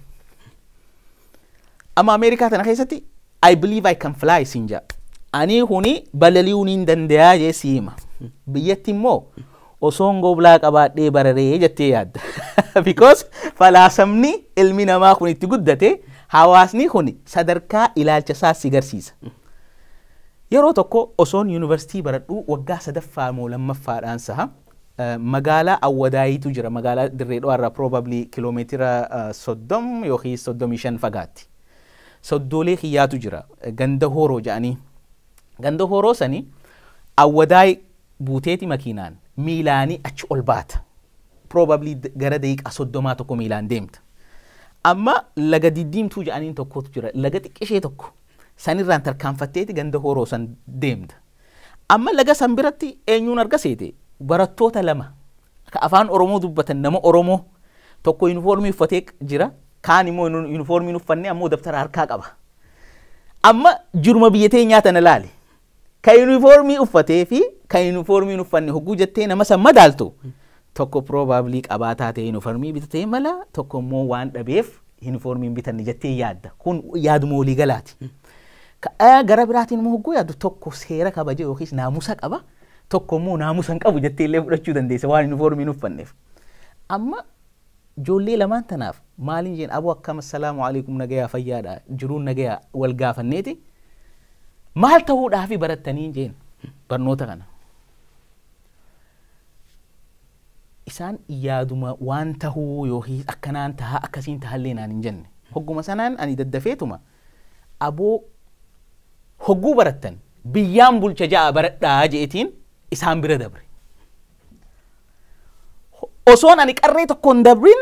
Amma Ameerikaa tana keessatti I believe I can fly sinja. Ani huni balali'uu hin danda'a jee hima. Biyyatti immoo osoon goblaa qabaadhee bararee jettee yaadda. Because falaasamni ilmi namaa kun itti guddate hawaasni kun sadarkaa ilaalcha isaa si garsiisa. Yeroo tokko osoon yuunivarsiitii baradhuu waggaa 3ffaa moo 2ffaadhaan saha magaalaa Awwadaayitu jira. Magaalaa Dirree Dhawaarraa probably kiiloomeetira 30 yookiis 35 fagaatti. Soddoolee kiyyaatu jira. Ganda horoo jedhanii. Ganda horoo sanii Awwadaay buuteeti makiinaan miilaanii achi ol baata. Probably gara daqiiqaa 31 miilaan deemta. Amma laga diddiimtuu jedhaniin tokkotu jira. Laga xiqqishee tokko sanirraan tarkaanfatteeti ganda horoo san deemta. Amma laga san biratti eenyuun arga seete barattoota 2 ka afaan Oromoo dubbatan nama Oromoo tokko yuunifoormii uffatee jira. Kaan immoo yuunifoormiin uffanne ammoo daftara harkaa qaba. Amma jiruma biyyatee nyaatan ilaali. Ka yuunifoormii uffatee fi ka yuunifoormiin uffanne hogguu jettee nama san madaaltu tokko probably qabaataa ta'e yuunifoormii bitatee mala tokko immoo waan dhabeef yuunifoormiin bitanne jettee yaadda. Kun yaaduma walii galaati. Gara biraatiin immoo hogguu yaaddu tokko seera kabaje yookiis naamusa qaba. Tokko immoo naamusa hin qabu jettee illee fudhachuu dandeessa waan yuunifoormiin uffanneef. Amma ijoollee lamaan tanaaf maaliin jeen aboo akkam assalaamu alaykum nagayaa fayyaadha jiruun nagayaa wal gaafanneeti maal ta'uudhaafi barattanii jeen barnoota kana. isaan yaaduma waan tahuu yookiin akkanaan tahaa akkasiin tahallee naan hin jenne hogguma sanaan ani daddafeetuma aboo hogguu barattan biyyaan bulcha ja'a baradhaa jeetiin isaan bira dabre osoon ani qarree tokkoon dabrin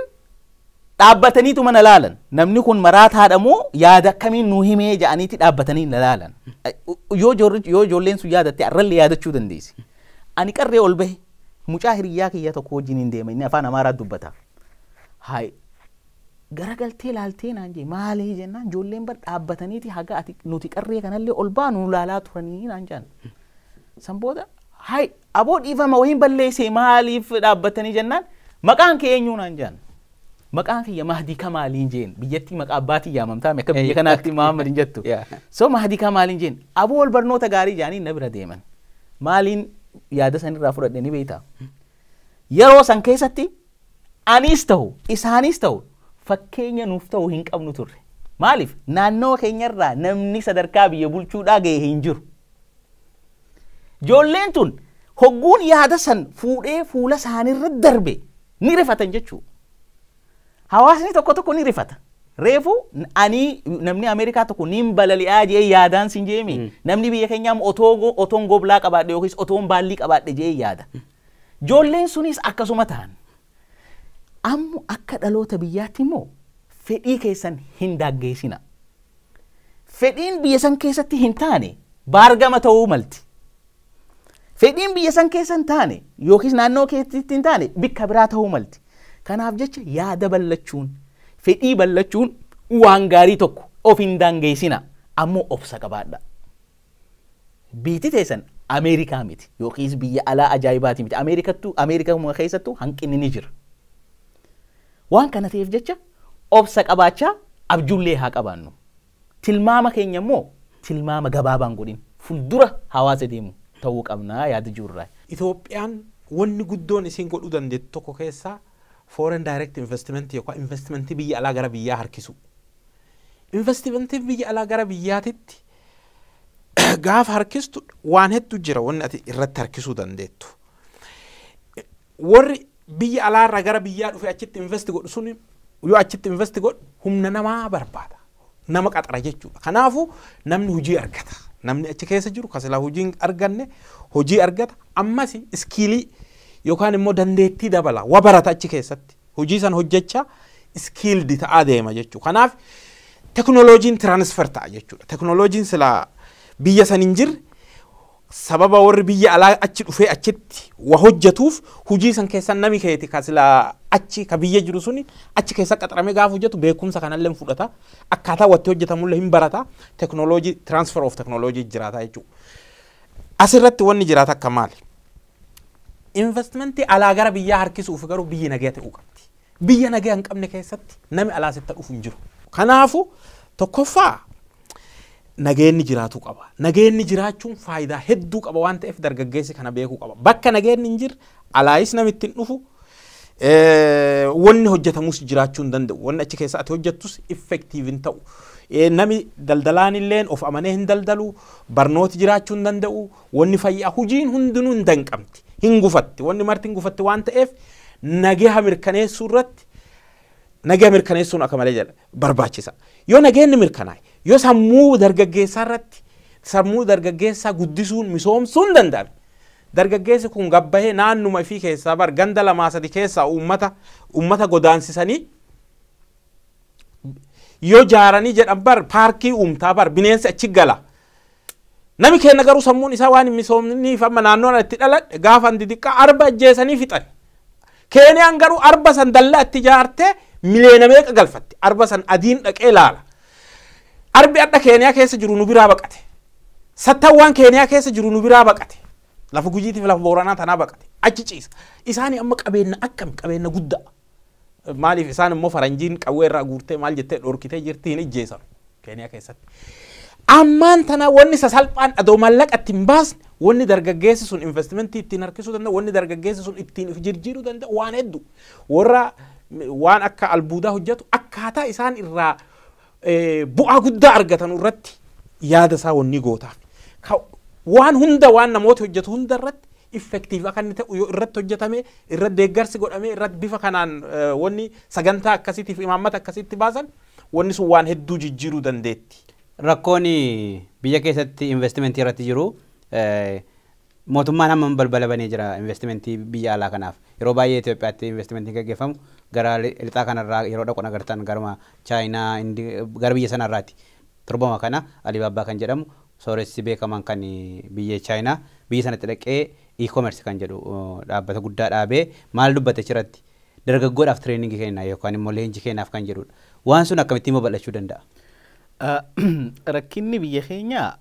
dhaabbataniitu mana laalan namni kun maraataadha moo yaada akkamiin nuu himee jedhaniiti dhaabbatanii na laalan yoo ijoolleen sun yaadatte arrallee yaadachuu dandeessi ani qarree ol bahe mucaa hiriyyaa kiyya tokko wajjin hin deema inni afaan amaaraa dubbata hayi garagaltee laaltee naan jee maali jennaan ijoolleen bar dhaabbataniiti haga ati nuti qarree kanallee ol baanu laalaa turanii naan jaan san booda hayi aboo dhiifama wahiin balleessee maaliif dhaabbatanii jennaan maqaan kee eenyuu naan jaan maqaan kiyya Mahdii Kamaaliin jeen biyyatti maqaa abbaatii yaamamtaa akka biyya kanaatti Muhammad hin jettu so Mahdii Kamaaliin jeen aboo ol barnoota gaarii jaanii na bira deeman maaliin yaada sanirraa fudhadhe ni beektaa yeroo san keessatti anis ta'u isaanis ta'u fakkeenya nuuf ta'u hin qabnu turre maaliif naannoo keenyarraa namni sadarkaa biyya bulchuudhaa ga'e hin jiru ijoolleen tun hogguun yaada san fuudhee fuula isaanirra darbe ni rifatan jechuu hawaasni tokko ni rifata reefu ani namni Ameerikaa tokko nin balali'aa jee yaadaan sin jeemi namni biyya keenyaam otoon goblaa qabaadhe yookiis otoon baallii qabaadhe jee yaada ijoolleen sunis akkasuma ta'an ammu akka dhaloota biyyaatti immoo fedhii keessan hin daaggeessina fedhiin biyya san keessatti hin taane baargama ta'uu malti fedhiin biyya san keessa hin taane yookiis naannoo keessatti hin taane bikka biraa ta'uu malti kanaaf jecha yaada ballachuun fedhii ballachuun waan gaarii tokko of hin daangeessina ammoo obsa qabaadha biitti teessan Ameerikaa miti yookiis biyya alaa ajaa'ibaati miti Ameerikaa keessattuu hanqinni ni jira waan kana ta'eef jecha obsa qabaachaa abjuullee haa qabaannu tilmaama keenya immoo tilmaama gabaabaan godhin fuuldura hawaasa deemu ta'uu qabnaa yaada jirraa Itoophiyaan wanni guddoon isin godhuu dandeettu tokko keessaa foreign direct investment yookaan investment biyya alaa gara biyyaa harkisu investment biyya alaa gara biyyaatitti gaaf harkistu waan hedduu jira wanni ati irratti harkisuu dandeettu warri biyya alaa irraa gara biyyaa dhufe achitti invest godhu sun yoo achitti invest godhu humna namaa barbaada nama qaxara jechuudha kanaafu namni hojii argata namni achi keessa jiru kasila hojiin arganne hojii argata ammas iskiilii yookaan immoo dandeettii dabala waa barata achi keessatti hojii san hojjechaa skilled ta'aa deema jechuudha kanaaf teknooloojiin transfer ta'a jechuudha teknooloojiin sila biyya san hin jirre sababa warri biyya alaa achi dhufee achitti waa hojjetuuf hojii san keessan nami keeti kasila achi ka biyya jiru suni achi keessa qaxarame gaaf hojjetu beekumsa kanallee fudhata akkaataa watti hojjetamullee hin barata teknooloojii transfer of teknooloojii jiraata jechuudha asirratti wanni jiraata akka maali investment alaa gara biyyaa harkisuuf garuu biyyi nagaa ta'uu qabdi biyya nagaa hin qabne keessatti nami alaa sitta dhufu hin jiru kanaafu tokkoffaa nageenni jiraatu qaba nageenni jiraachuun faayidaa hedduu qaba waan ta'eef dargaggeessi kana beekuu qaba bakka nageenni hin jirre alaayis namitti hin dhufu wanni hojjetamus jiraachuu hin danda'u wanni achi keessa ati hojjettus effective hin ta'u nami daldalaan illeen of amanee hin daldalu barnooti jiraachuu hin danda'u wanni fayyaa hojiin hundinuu hin danqamti hin gufatti wanni marti hin gufatti waan ta'eef nagaa mirkaneessuu irratti nagaa mirkaneessuun akka malee jedha barbaachisa yoo nageenni mirkanaa'e yoo sammuu dargaggeessaa irratti sammuu dargaggeessaa guddisuun misoomsuun danda'ame dargaggeessi kun gabbahee naannuma fi keessaa bar ganda lamaa sadi keessaa uummata godaansisanii yoo jaaranii jedhan bar paarkii uumtaa bar bineensi achi gala nami kenna garuu sammuun isaa waan misoomniif amma naannoon itti dhaladhe gaafa xixiqqaa arba ajjeesanii fixan Keeniyaan garuu arba san dallaa itti jaartee miliyoona meeqa galfatti arba san adiin dhaqee laala arbi adda Keeniyaa keessa jiru nu biraa baqate sattawwan Keeniyaa keessa jiru nu biraa baqate lafa gujiitiif lafa booranaa tanaa baqate achi ciisa isaanii amma qabeenya akkam qabeenya guddaa maaliif isaan immoo faranjiin qawwee irraa guurtee maal jettee dhorkitee jirti hin ijjeesan Keeniyaa keessatti ammaan tana wanni sasalphaan adoo mallaqatti hin baasne wanni dargaggeessi sun investimentii ittiin harkisuu danda'a wanni dargaggeessi sun ittiin jirjiiruu danda'a waan hedduu warra waan akka albuudaa hojjetu akkaataa isaan irraa bu'aa guddaa argatan irratti yaada isaa wanni gootaaf waan hunda waan namoota hojjetu hunda irratti effective akka inni ta'u yoo irratti hojjetame irratti deeggarsi godhame irratti bifa kanaan wanni sagantaa akkasiitiif imaammata akkasitti baasan wanni sun waan hedduu jijjiiruu dandeetti. Rakkoon biyya keessatti investimentii irratti jiru mootummaan hamma balbala banee jira investimentii biyya alaa kanaaf. Yeroo baay'ee Itoophiyaatti investimentiin gaggeeffamu gara lixaa kanarraa yeroo dhaqoon agartan garuma Chaayinaa gara biyya sanarraati. Torbama kana Alibaba kan jedhamu sooressi beekaman kan biyya Chaayinaa biyya sanatti dhaqee e-commerce kan jedhu dhaabbata guddaa dhaabee maal dubbate achirratti dargaggoodhaaf training kenna yookaan immoo leenjii kennaaf kan jedhudha. Waan sun akkamitti babal'achuu danda'a? Rakkinni biyya keenya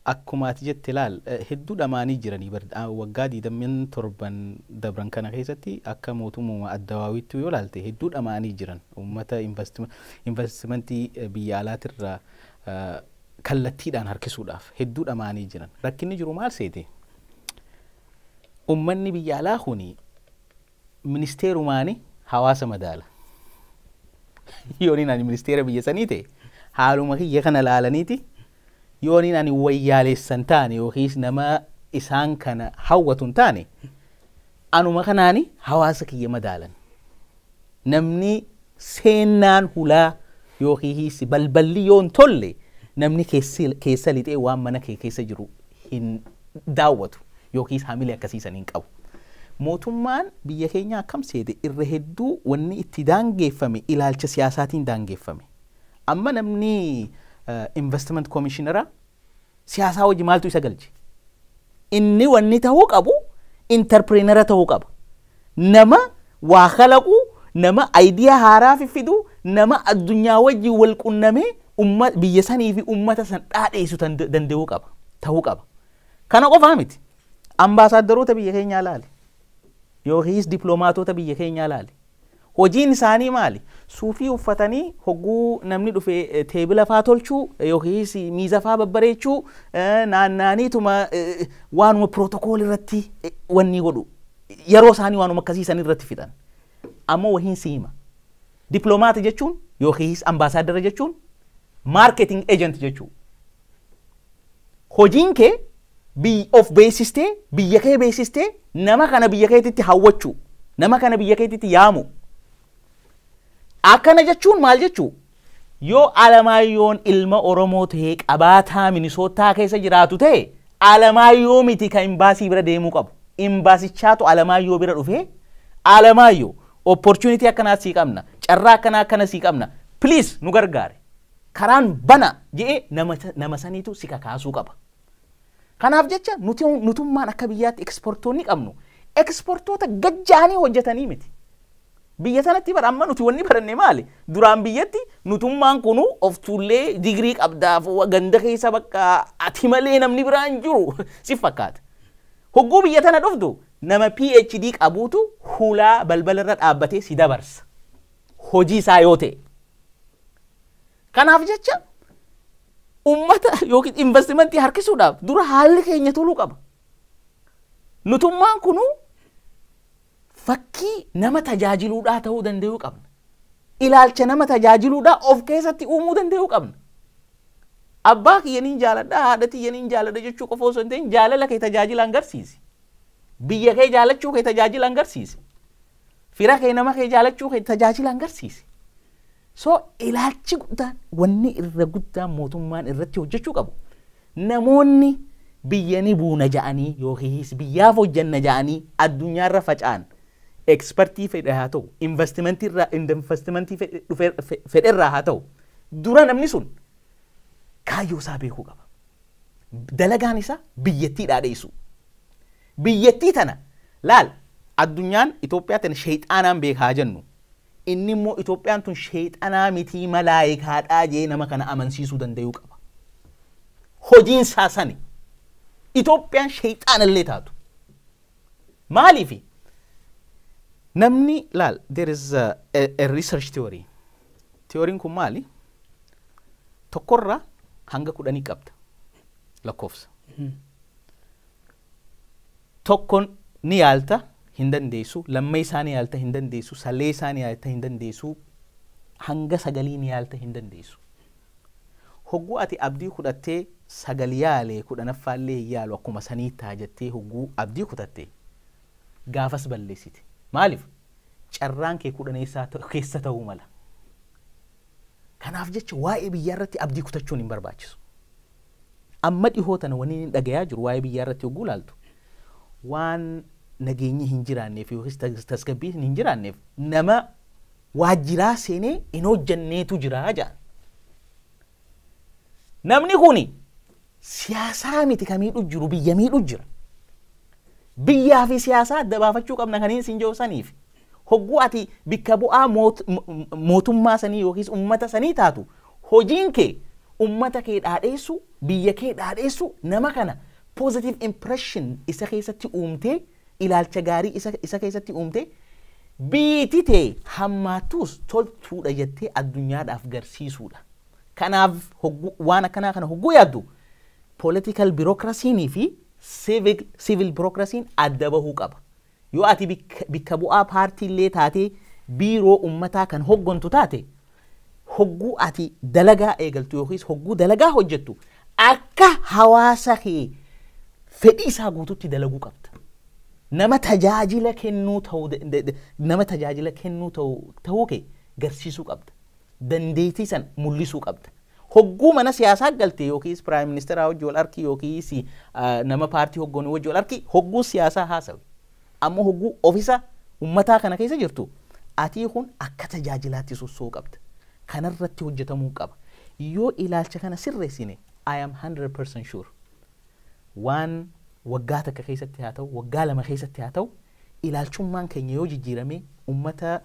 akkuma ati jette ilaal hedduu dhamaanii jiranii waggaa 27 dabran kana keessatti akka mootummaa addawaawiitti yoo ilaalte hedduu dhamaanii jiran uummata investimentii biyya alaatirraa kallattiidhaan harkisuudhaaf hedduu dhamaanii jiran. Rakkinni jiru maal seete? Uummanni biyya alaa kuni ministeerumaani hawaasa madaala. Yooniin ani ministeera biyya sanii ta'e haaluma kiyya kana laalaniiti yooniin ani wayyaalessan taane yookiis nama isaan kana hawwatun taane anuma kanaani hawaasa kiyya madaalan. Namni seennaan hulaa yookiis balballi yoon tolle namni keessa lixee waan mana keessa jiru hin daawwatu yookiis haamilee akkasiisan hin qabu. Mootummaan biyya keenya akkam seete irra hedduu wanni itti daangeeffame ilaalcha siyaasaatiin daangeeffame. Amma namni investment commissioner siyaasaa wajji maaltu isa galche? Inni wanni ta'uu qabu entrepreneur ta'uu qaba. Nama waa kalaqu, nama idea haaraa fidu, nama addunyaa wajji wal qunnamee biyya sanii fi uummata san dhaadheessu danda'uu qaba. Ta'uu qaba. Kana qofaa miti. Ambaasaaddaroota biyya keenyaa laali. Yookiis diplomaatota biyya keenyaa laali. Hojiin isaanii maali? Suufii uffatanii hogguu namni dhufee teebila faa tolchuu yookiis miiza faa babbareechuu naannaaniituma waanuma protokol irratti wanni godhu. Yeroo isaanii waanuma akkasiisan irratti fixan. Amma wahiin siima. Diplomaata jechuun yookiis ambaasaadara jechuun marketing agent jechuun. Hojiin kee of beeksistee biyya kee beeksistee nama kana biyya keetitti hawwachuu, nama kana biyya keetitti yaamu. Akkana jechuun maal jechuu? Yoo Alamaayyoon ilma Oromoo ta'ee qabaataa Minisootaa keessa jiraatu ta'e Alamaayyoo miti kan imbaasii bira deemuu qabu. Imbaasichaatu Alamaayyoo bira dhufee Alamaayyoo opportunity akkanaa sii qabna, carraa akkana sii qabna. Please nu gargaare. Karaan bana jedhee nama saniitu si kakaasuu qaba. Kanaaf jecha nutummaan akka biyyaatti eksportoonni qabnu eksportoota gajjaanii hojjetanii miti. Biyya sanatti bara amma nuti wanni baranne maali? Duraan biyyatti nutummaan kunu of tuullee digrii qabdaaf ganda keessa bakka ati malee namni biraan jiru si fakkaata. Hogguu biyya tana dhuftu nama PhD qabuutu hulaa balbalarra dhaabbatee si dabarsa. Hojii isaa yoo ta'e. Kanaaf jecha ummata yookiin investimentii harkisuudhaaf dura haalli keenya toluu qaba. Nutummaan kunu fakkii nama tajaajiluudhaa ta'uu danda'uu qabna. Ilaalcha nama tajaajiluudhaa of keessatti uumuu danda'uu qabna. Abbaa kiyyaniin jaaladha, haadha kiyyaniin jaaladha jechuu qofa osoo hin ta'in jaalala kee tajaajila agarsiisi. Biyya kee jaalachuu kee tajaajila agarsiisi. Fira kee nama kee jaalachuu kee tajaajila agarsiisi. So ilaalchi guddaan wanni irra guddaan mootummaan irratti hojjechuu qabu. Namoonni biyyani buuna ja'anii yookiis biyyaaf hojjanna ja'anii addunyaarra faca'an expertii fedhe haa ta'u investimentii fedherraa haa ta'u dura namni sun kaayyoo isaa beekuu qaba. Dalagaan isaa biyyattii dhaadheessu. Biyyattii tana laal addunyaan Itoophiyaa tana sheexaanaan beekaa jennu. Inni immoo Itoophiyaan tun sheexanaa mitii malaayikaadhaa jee nama kana amansiisuu danda'uu qaba. Hojiin isaa sani. Itoophiyaan sheexaanallee taatu. Maaliifi? Namni laal there is a research theory. Theoriin kun maali? Tokkorraa hanga 10 qabda. Lakkoofsa. Tokkon ni yaalta hin dandeessu, lammee isaanii yaalta hin dandeessu, salee isaanii yaalta hin dandeessu, hanga 9 ni yaalta hin dandeessu. hogguu ati abdii kudhattee sagal yaalee kudhanaffaallee yaalu akkuma sanii taajattee hogguu abdii kutatte gaafas balleessite. Maaliif? Carraan kee kudhaneessaa keessa ta'uu mala. Kanaaf jecha waa'ee biyyaa irratti abdii kutachuun hin barbaachisu. Amma dhihoo tana wanni hin dhagayaa jiru waa'ee biyyaa irratti hogguu laaltu waan nageenyi hin jiraanneef yookiis tasgabbii hin jiraanneef nama waajjiraa seenee hin hojjanneetu jira jedhan. Namni kuni siyaasaa miti ka miidhu jiru biyya miidhu jira. Biyyaa fi siyaasaa adda baafachuu qabna kaniin siin joosaniif. Hogguu ati bikka bu'aa mootummaa sanii yookiis ummata sanii taatu hojiin kee ummata kee dhaadheessu biyya kee dhaadheessu nama kana positive impression isa keessatti uumtee ilaalcha gaarii isa keessatti uumtee biititee hammaatuus toltuudha jettee addunyaadhaaf garsiisuudha. Kanaaf waan akkanaa kana hogguu yaaddu political bureaucracy fi civil bureaucracy adda bahuu qaba. Yoo ati bikka bu'aa paartiillee taatee biiroo ummataa kan hoggontu taate hogguu ati dalagaa eegaltu yookiis hogguu dalagaa hojjettu akka hawaasa kee fedhii isaa guututti dalaguu qabda. Nama tajaajila kennuu ta'uu kee garsiisuu qabda. Dandeettii san mul'isuu qabda. Hogguu mana siyaasaa galte yookiis piraayim ministeeraa wajji wal arki yookiis nama paartii hoggonu wajji wal arki hogguu siyaasaa haasawi. Amma hogguu ofisa ummataa kana keessa jirtu ati kun akka tajaajilaatti sossoo qabda. Kanarratti hojjetamuu qaba. Yoo ilaalcha kana sirreessine I am 100% sure waan waggaa takka keessatti haa ta'u waggaa lama keessatti haa ta'u ilaalchummaan keenya yoo jijjiirame ummata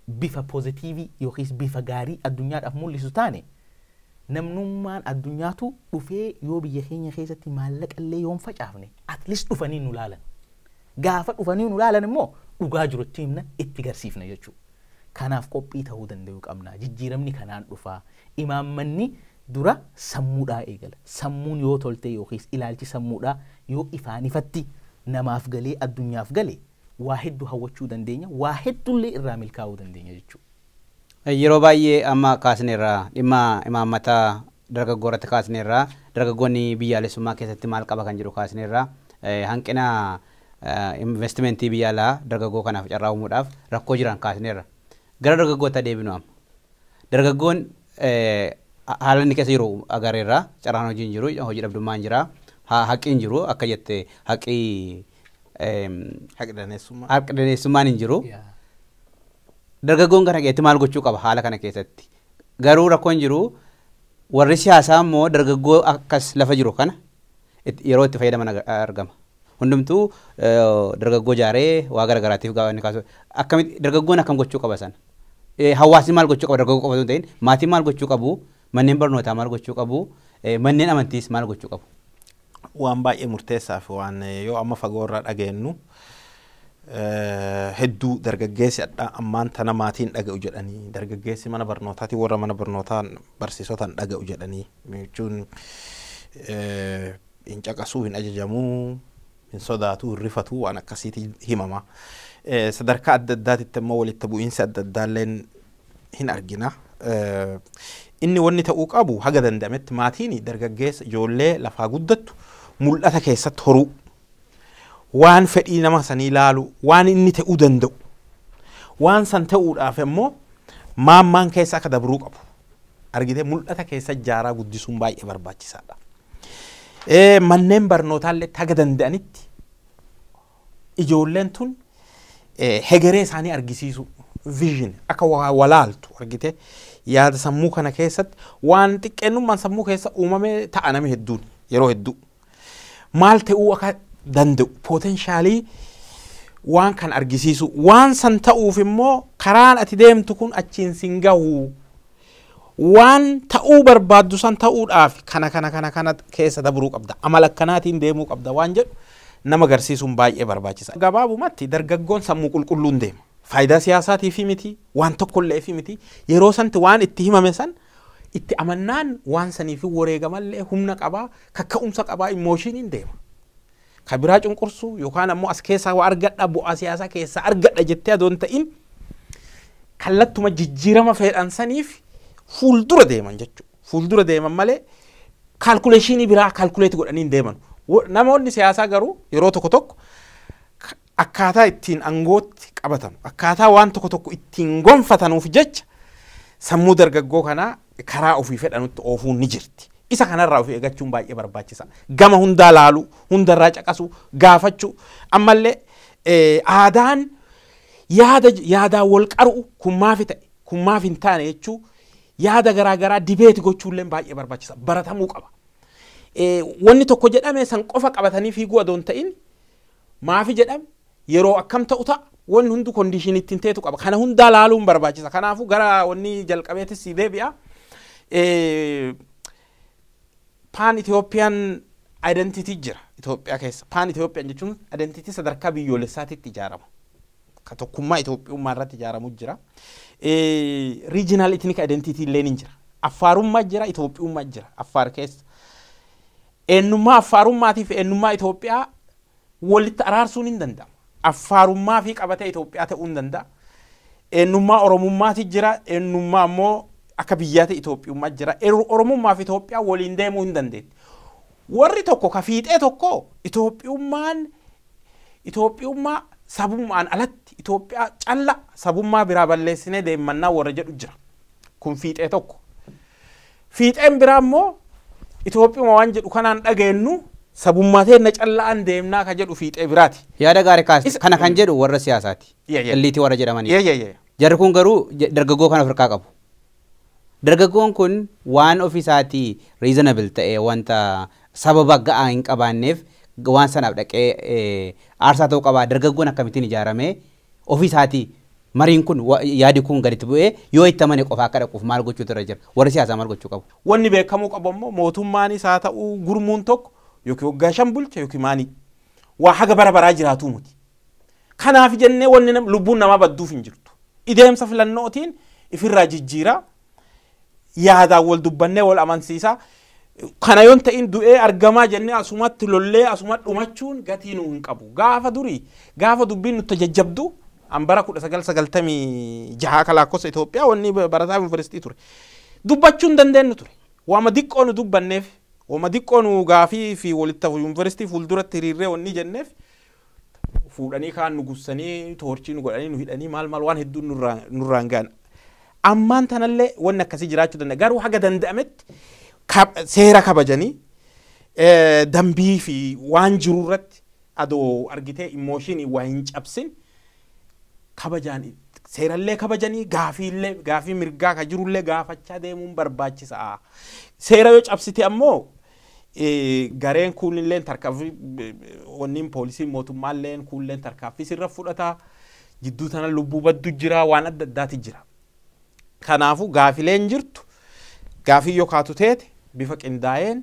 bifa pozitiivii yookiis bifa gaarii addunyaadhaaf mul'isu taane namnummaan addunyaatu dhufee yoo biyya keenya keessatti maallaqallee yoon facaafne at least dhufanii nu laalan. Gaafa dhufanii nu laalan immoo dhugaa jirutti himna itti garsiifna jechuudha. Kanaaf qophii ta'uu danda'u qabna. Jijjiiramni kanaan dhufaa. Imaammanni dura sammuudhaa eegala. Sammuun yoo tolte yookiis ilaalchi sammuudhaa yoo ifaan ifatti namaaf galee addunyaaf galee waa hedduu hawwachuu dandeenya. Waa hedduullee irraa milkaa'uu dandeenya jechuudha. Yeroo baay'ee amma kaasneerraa dhimma imaammata dargaggoorratti kaasneerraa dargaggoonni biyyaalessummaa keessatti maal qaba kan jedhu kaasneerraa hanqina investimentii biyya alaa dargaggoo kanaaf carraa uumuudhaaf rakkoo jiran kaasneerra. Gara dargaggoota deebinu amma. Dargaggoon haala inni keessa jiru agareerraa carraan hojii hin jiru hojii dhabdummaan jira haqi hin jiru akka jette haqi daneessummaan hin jiru. Dargaggoon kana keessatti maal gochuu qaba haala kana keessatti. Garuu rakkoon jiru warri siyaasaa immoo dargaggoo akkas lafa jiru kana yeroo itti fayyadaman argama. Hundumtuu dargaggoo jaaree waa garagaraatiif gaafannee kaasu akkamitti dargaggoon akkam gochuu qaba sana. Hawaasni maal gochuu qaba dargaggoo qofa osoo hin ta'in maatiin maal gochuu qabu manneen barnootaa maal gochuu qabu manneen amantiis maal gochuu qabu. Waan baay'ee murteessaa fi waan yoo amma fagoorraa dhageenyu hedduu dargaggeessi ammaan tana maatiin dhaga'u jedhanii dargaggeessi mana barnootaatiin warra mana barnootaan barsiisotaan dhaga'u jedhanii jechuun hin caqasuu hin ajajamuu hin sodaatu hin rifatu waan akkasiitiin himama. Sadarkaa adda addaatitti immoo walitti bu'iinsi adda addaalleen hin argina. Inni wanni ta'uu qabu haga danda'ametti maatiin dargaggeessa ijoollee lafaa guddattu mul'ata keessatti horuu waan fedhii nama sanii ilaalu waan inni ta'uu danda'u waan san ta'uudhaaf immoo maammaan keessa akka dabruu qabu argite mul'ata keessa jaaraa guddisuun baay'ee barbaachisaadha. Manneen barnootaallee haga danda'anitti ijoolleen tun hegeree isaanii argisiisu vision akka walaaltu argite yaada sammuu kana keessatti waan xiqqeennummaan sammuu keessa uumamee ta'a namni hedduun yeroo hedduu maal ta'uu akka danda'u potentiaalii waan kan argisiisu waan san ta'uuf immoo karaan ati deemtu kun achiin sin gahu waan ta'uu barbaaddu san ta'uudhaaf kana keessa dabruu qabda amala akkanaatiin deemuu qabda waan jedhu nama agarsiisuun baay'ee barbaachisa. Gabaabumatti dargaggoon sammuu qulqulluun deema. Faayidaa siyaasaatii miti waan tokkollee miti yeroo santi waan itti himame san itti amannaan waan sanii fi wareegamallee humna qabaa kakka'umsa qabaa imooshiniin deema. Kabiraa cunqursuu yookaan ammoo as keessaa waa argadha bu'aa siyaasaa keessaa argadha jettee adoon ta'in kallattuma jijjiirama fedhan saniif fuuldura deeman jechuudha. Fuuldura deeman malee kaalkuleeshinii biraa kaalkuleetii godhanii hin deeman. Namoonni siyaasaa garuu yeroo tokko tokko akkaataa ittiin aangootti qabatan akkaataa waan tokko tokko ittiin gonfatanuuf jecha sammuu dargaggoo kanaa karaa ofii fedhanutti oofuun ni jirti. Isa kanarraa ofii eeggachuun baay'ee barbaachisa. Gama hundaa laaluu, hundarraa caqasuu, gaafachuu. Ammallee aadaan yaadaan wal qaru kun maafi ta'e kun maaf hin taane jechuu yaada garaagaraa dibeeti gochuullee baay'ee barbaachisa. Baratamuu qaba. Wanni tokko jedhame san qofa qabatanii fiiguu adoon ta'in maafi jedhame yeroo akkam ta'u ta'a wanni hundu kondiishinii ittiin teetu qaba. Kana hundaa laaluun barbaachisa. Kanaafuu gara wanni jalqabeetis si deebi'a. Pan Ethiopian identity jira Itoophiyaa keessa. Pan Ethiopian jechuun identity sadarkaa biyyoolessaatitti ijaarama. Ka tokkummaa Itoophiyummaa irratti ijaaramu jira. Regional ethnic identity illee ni jira. Affaarummaa jira, Itoophiyummaa jira. Affaar keessa. Eenyummaa affaarummaatii fi eenyummaa Itoophiyaa walitti araarsuun hin danda'amu. Affaarummaa fi qabatee Itoophiyaa ta'uu hin danda'a. Eenyummaa Oromummaatii jira, eenyummaa ammoo akka biyyaatti Itoophiyummaa jira. Oromummaa fi Itoophiyaa waliin deemuu hin dandeetti. Warri tokko ka fiixee tokko Itoophiyummaa sabummaan alatti Itoophiyaa calla sabummaa biraa balleessinee deemannaa warra jedhu jira. Kun fiixee tokko. Fiixeen biraa ammoo Itoophiyaa waan jedhu kanaan dhageenyu sabummaa teenna callaan deemnaa ka jedhu fiixee biraati. Yaada gaarii kaas kana kan jedhu warra siyaasaati. Illiitii warra jedhamanii. Jarri kun garuu dargaggoo kan Afrikaa qabu. Dargaggoon kun waan ofiisaatii reasonable ta'e wanta sababa ga'aa hin qabaanneef waan sanaaf dhaqee aarsaa ta'uu qaba. Dargaggoon akkamittiin ijaaramee ofiisaatii mariin kun yaadi kun gaditti bu'ee yoo itti amane qofa akka dhaquuf maal gochuutu irra jira. Warri siyaasaa maal gochuu qabu? Wanni beekamuu qabu ammoo mootummaanis haa ta'uu gurmuun tokko yookiin waggaa 5 bulcha yookiin maanii waa haga bara baraa jiraatu muti. Kanaaf jennee wanni lubbuun namaa badduuf hin jirtu. Ideemsa filannootiin ifirraa jijjiiraa yaadaan wal dubbannee wal amansiisaa. Kana yoon ta'in du'ee argamaa jennee asumatti lollee asumatti dhumachuun gatii nu hin qabu. Gaafa durii gaafa dubbiin nutti jajjabdu ambara 1996 kalaakkoosa Itoophiyaa wanni barataa yuunivarsiitii ture. Dubbachuu hin dandeenyu ture. Waama diqqoo nu dubbanneef waama diqqoo nu gaafii fi walitti yuunivarsiitii fuulduratti hiriirree wanni jenneef fuudhanii kaan nu gussanii toorchii nu godhanii nu hidhanii maal waan hedduun nurraan ga'an. Ammaan tanallee wanni akkasii jiraachuu danda'a. Garuu haga danda'ametti seera kabajanii dambii fi waan jiru irratti adoo argitee emooshinii waa hin cabsin kabajaan seerallee kabajanii gaafii mirgaa ka jirullee gaafachaa deemuun barbaachisaa. Seera yoo cabsite ammoo gareen kuunillee tarkaanfii wanniin poolisiin mootummaallee kuunillee tarkaanfii sirra fudhata. Jidduu tana lubbuu baddu jira waan adda addaati jira. Kanaafuu gaafileen jirtu gaafii yoo kaatu teete bifa qindaa'een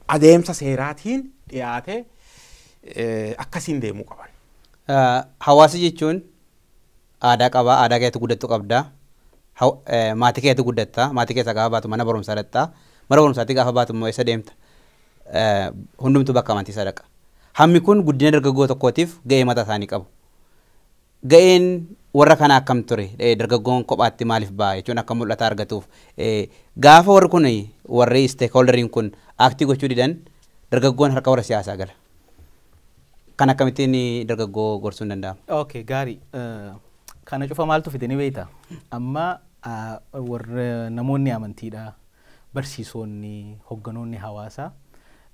adeemsa seeraatiin dhiyaatee akkasiin deemuu qaban. Hawaasa jechuun aadaa qaba, aadaa keetti guddattu qabda. Maatii keetti guddatta, maatii keessa gaafa baatu mana barumsaa dhatta, mana barumsaatti gaafa baatu immoo eessa deemta? Hundumtu bakka amantii sadaqa. Hammi kun guddina dargaggoo tokkootiif ga'ee mataa isaanii qabu. Ga'een warra kana akkam ture? Dargaggoon kophaatti maaliif ba'a jechuun akka mul'ata argatuuf. Gaafa warri kun warri stakeholderiin kun aktii gochuu didan dargaggoon harka warra siyaasaa gala. Kan akkamittiin dargaggoo gorsuun danda'ama? Okay, gaarii. Kana cufa maaltu fide ni beekta. Amma warra namoonni amantiidha, barsiisonni, hogganoonni hawaasaa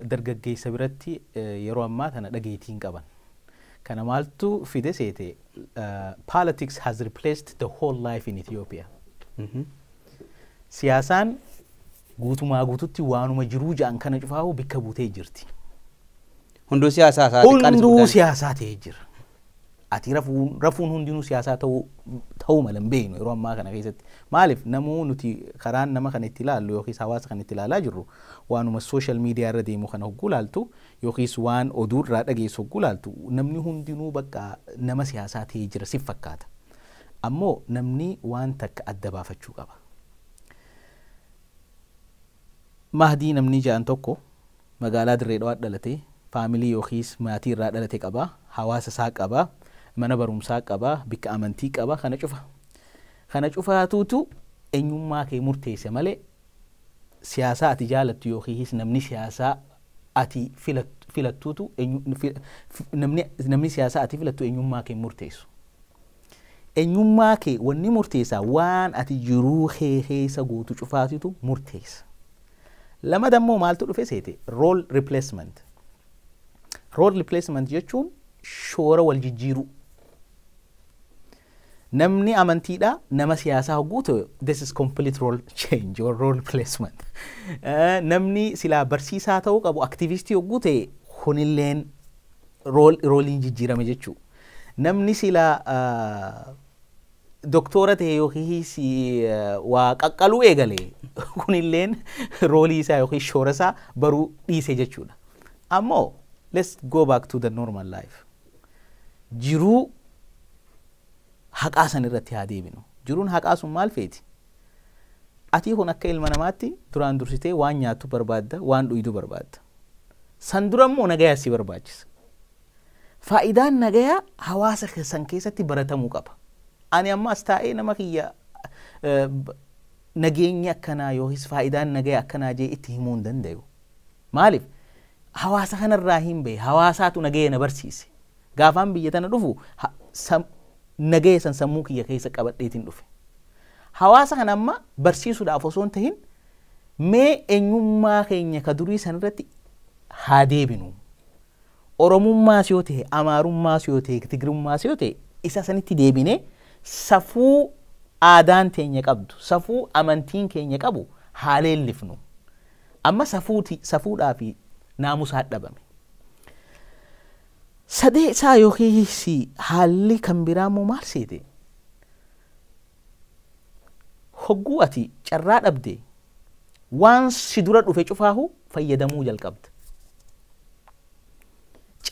dargaggeessa biratti yeroo ammaa tana dhageettiin qaban. Kana maaltu fide seete politics has replaced the whole life in Ethiopia. Siyaasaan guutumaa guututti waanuma jiruu ja'an kana cufaahu bikka buutee jirti. Hunduu siyaasaa ta'ee jira. Ati rafuun hundinuu siyaasaa ta'uu malan beeknu yeroo ammaa kana keessatti. Maaliif namuu nuti karaan nama kana itti ilaallu yookiis hawaasa kana itti ilaalaa jirru waanuma social media irra deemu kana hogguu laaltu yookiis waan oduu irraa dhageessu hogguu laaltu namni hundinuu bakka nama siyaasaa ta'ee jira si fakkaata. Ammoo namni waan takka adda baafachuu qaba. Mahdii namni ja'an tokko magaalaa Dirree Dhawaa dhalatee faamilii yookiis maatii irraa dhalate qaba, hawaasa isaa qaba, mana barumsaa qaba, bikka amantii qaba kana cufa. kana cufaatuutu eenyummaa kee murteesse malee siyaasaa ati jaalattu yookiis namni siyaasaa ati filattuutu namni siyaasaa ati filattu eenyummaa kee murteessu. Eenyummaa kee wanni murteessaa waan ati jiruu kee keessa guutu cufaatutu murteessa. Lama dammoo maaltu dhufe seete role replacement. Role replacement jechuun shoora wal jijjiiruu. Namni amantiidha nama siyaasaa hogguutu this is complete role change or role replacement. Namni silaa barsiisaa ta'uu qabu aktivistii hogguute kunilleen rooliin jijjiirame jechuu. Namni silaa doktora ta'e yookiis waa qaqqaluu eegale kunilleen roolii isaa yookiis shoora isaa baruu dhiise jechuudha. Ammoo let's go back to the normal life. Jiruu haqaa san irratti haa deebinu. Jiruun haqaa sun maal feeti? Ati kun akka ilma namaatti duraan dursitee waan nyaattu barbaadda, waan dhuydu barbaadda. San durammoo nagayaa si barbaachisa. Faayidaan nagayaa hawaasa san keessatti baratamuu qaba. Ani ammas taa'ee nama kiyya nageenya akkanaa yookiis faayidaan nagayaa akkanaa jee itti himuu hin danda'u. Maaliif? Hawaasa kanarraa hin bahe, hawaasaatu nagaya na barsiise. Gaafaan biyya tana dhufu nagaya san sammuu kiyya keessa qabadheetiin dhufe. Hawaasa kana amma barsiisuudhaaf osoo hin tahin mee eenyummaa keenya ka durii san irratti haa deebinu. Oromummaas yoo ta'e, Amaarummaas yoo ta'e, Tigrummaas yoo ta'e isa sanitti deebinee safuu aadaan teenya qabdu, safuu amantiin keenya qabu haa leellifnu. Amma safuudhaa fi naamusaa dhabame. Sadee isaa yookiis haalli kan biraamoo maal seete? Hogguu ati carraa dhabde waan si dura dhufe cufaahu fayyadamuu jalqabda.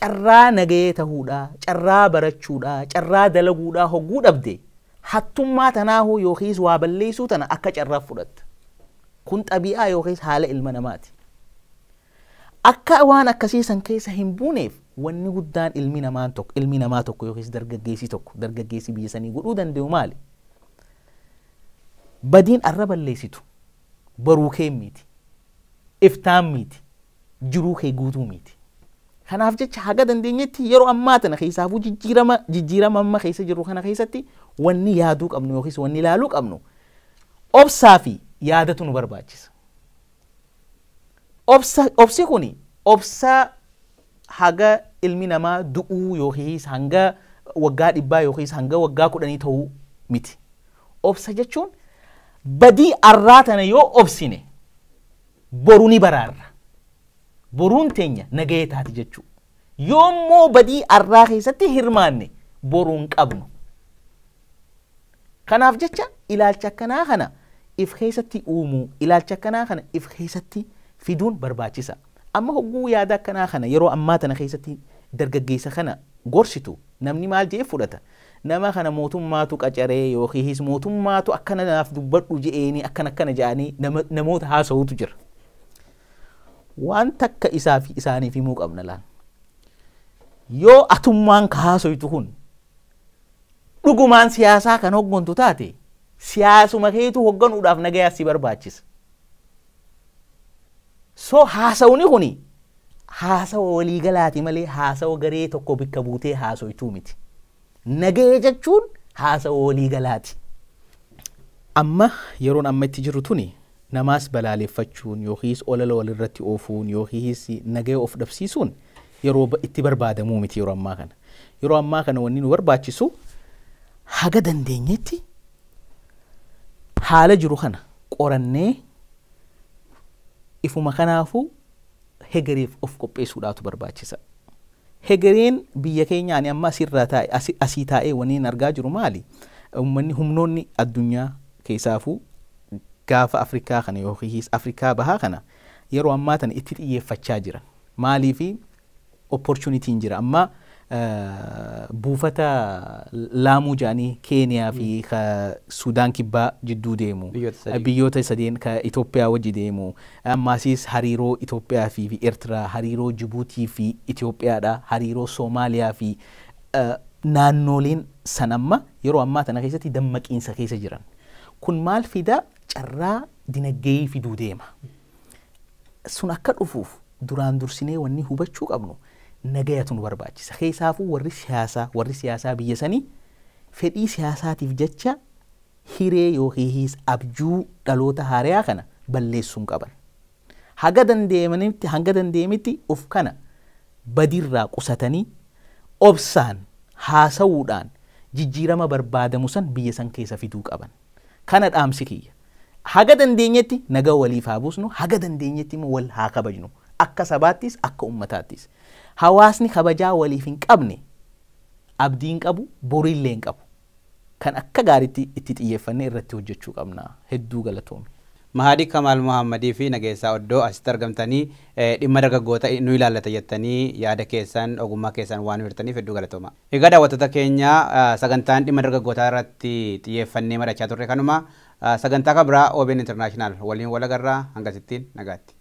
Carraa nagayee ta'uudhaa, carraa barachuudhaa, carraa dalaguudhaa hogguu dhabde hattummaa tanaahu yookiis waa balleessuu tana akka carraa fudhatta. Kun xabi'aa yookiis haala ilma namaati. Akka waan akkasii san keessa hin buuneef wanni guddaan ilmi namaa tokko yookiis dargaggeessi biyya sanii godhuu danda'u maali? Badiin arra balleessitu baruu kee miti, iftaan miti, jiruu kee guutuu miti. Kanaaf jecha haga dandeenyetti yeroo ammaa tana keessaafuu jijjiirama amma keessa jiru kana keessatti wanni yaaduu qabnu yookiis wanni ilaaluu qabnu obsaa fi yaadatu nu barbaachisa. Obsi kuni obsa haga ilmi namaa du'uu yookiis hanga waggaa 100 yookiis hanga waggaa 10 ta'uu miti. Obsa jechuun badii arraa tana yoo obsine boru ni baraarra. Boruun teenya nagayee taati jechuu. Yoommoo badii arraa keessatti hirmaanne boruun qabnu. Kanaaf jecha ilaalcha akkanaa kana if keessatti uumuu, ilaalcha akkanaa kana if keessatti fiduun barbaachisa. Amma hogguu yaada akkanaa kana yeroo ammaa tana keessatti dargaggeessa kana gorsitu namni maal jee fudhata? Nama kana mootummaatu qacaree yookiis mootummaatu akkana naaf dubbadhu je'anii akkana je'anii namoota haasa'uutu jira. Waan takka isaaniif himuu qabna laan. Yoo atummaan ka haasoytu kun dhugumaan siyaasaa kan hoggontu taate siyaasuma keetu hogganuudhaaf nagayaa si barbaachisa. So haasawni kuni haasawa waliigalaati malee haasawa garee tokko bikka buutee haasoytuu miti. Nagaya jechuun haasawa waliigalaati. Amma yeroon amma itti jiru tuni namaas balaaleffachuun yookiis olala walirratti oofuun yookiis nagaya of dhabsiisuun yeroo itti barbaadamuu miti yeroo ammaa kana. Yeroo ammaa kana wanni nu barbaachisu haga dandeenyetti haala jiru kana qorannee ifuma kanaafu hegereef of qopheessuudhaatu barbaachisa. Hegereen biyya keenya ani amma asii taa'ee waniin argaa jiru maali? Uummanni humnoonni addunyaa keessaafu gaafa Afrikaa kana yookiis Afrikaa bahaa kana yeroo ammaa tana itti xiyyeeffachaa jiran. Maaliifi opportunitiin jira amma buufata laamuu jaanii Keeniyaa fi Sudaan kibbaa jidduu deemu biyyoota sadeen ka Itoophiyaa wajji deemu ammaasiis hariiroo Itoophiyaa fi Eertiraa hariiroo Jibuutii fi Itoophiyaadha hariiroo Soomaaliyaa fi naannoleen san amma yeroo ammaa tana keessatti dammaqiinsa keessa jiran. Kun maal fida carraa dinagdee fiduu deema. Sun akka dhufuuf duraan dursinee wanni hubachuu qabnu nagayatu nu barbaachisa. Keessaafuu warri siyaasaa biyya sanii fedhii siyaasaatiif jecha hiree yookiis abjuu dhaloota haaraa kana balleessuun qaban. Hanga dandeemitti of kana badirraa qusatanii obsaan haasawuudhaan jijjiirama barbaadamu san biyya san keessa fiduu qaban. Kana dhaamsi kiyya. Hanga dandeenyetti nagaa waliif haa buusnu, hanga dandeenyetti immoo wal haa kabajnu. Akka sabaattis akka ummataattis. Hawaasni kabajaa waliif hin qabne abdiin qabu, boriillee hin qabu. Kan akka gaariitti itti xiyyeeffannee irratti hojjechuu qabna. Hedduu galatoomi. Mahadi Kamal Muhammadii fi Nageessaa Oddoo asitti argamtanii dhimma dargaggoota nu ilaallata jettanii yaada keessan ogummaa keessan waan hirtaniif hedduu galatooma. Egaa daawwattoota keenya sagantaan dhimma dargaggootaa irratti xiyyeeffannee mari'achaa turre kanuma sagantaa kan biraa OBN International waliin wal agarraa hangasittiin nagaatti.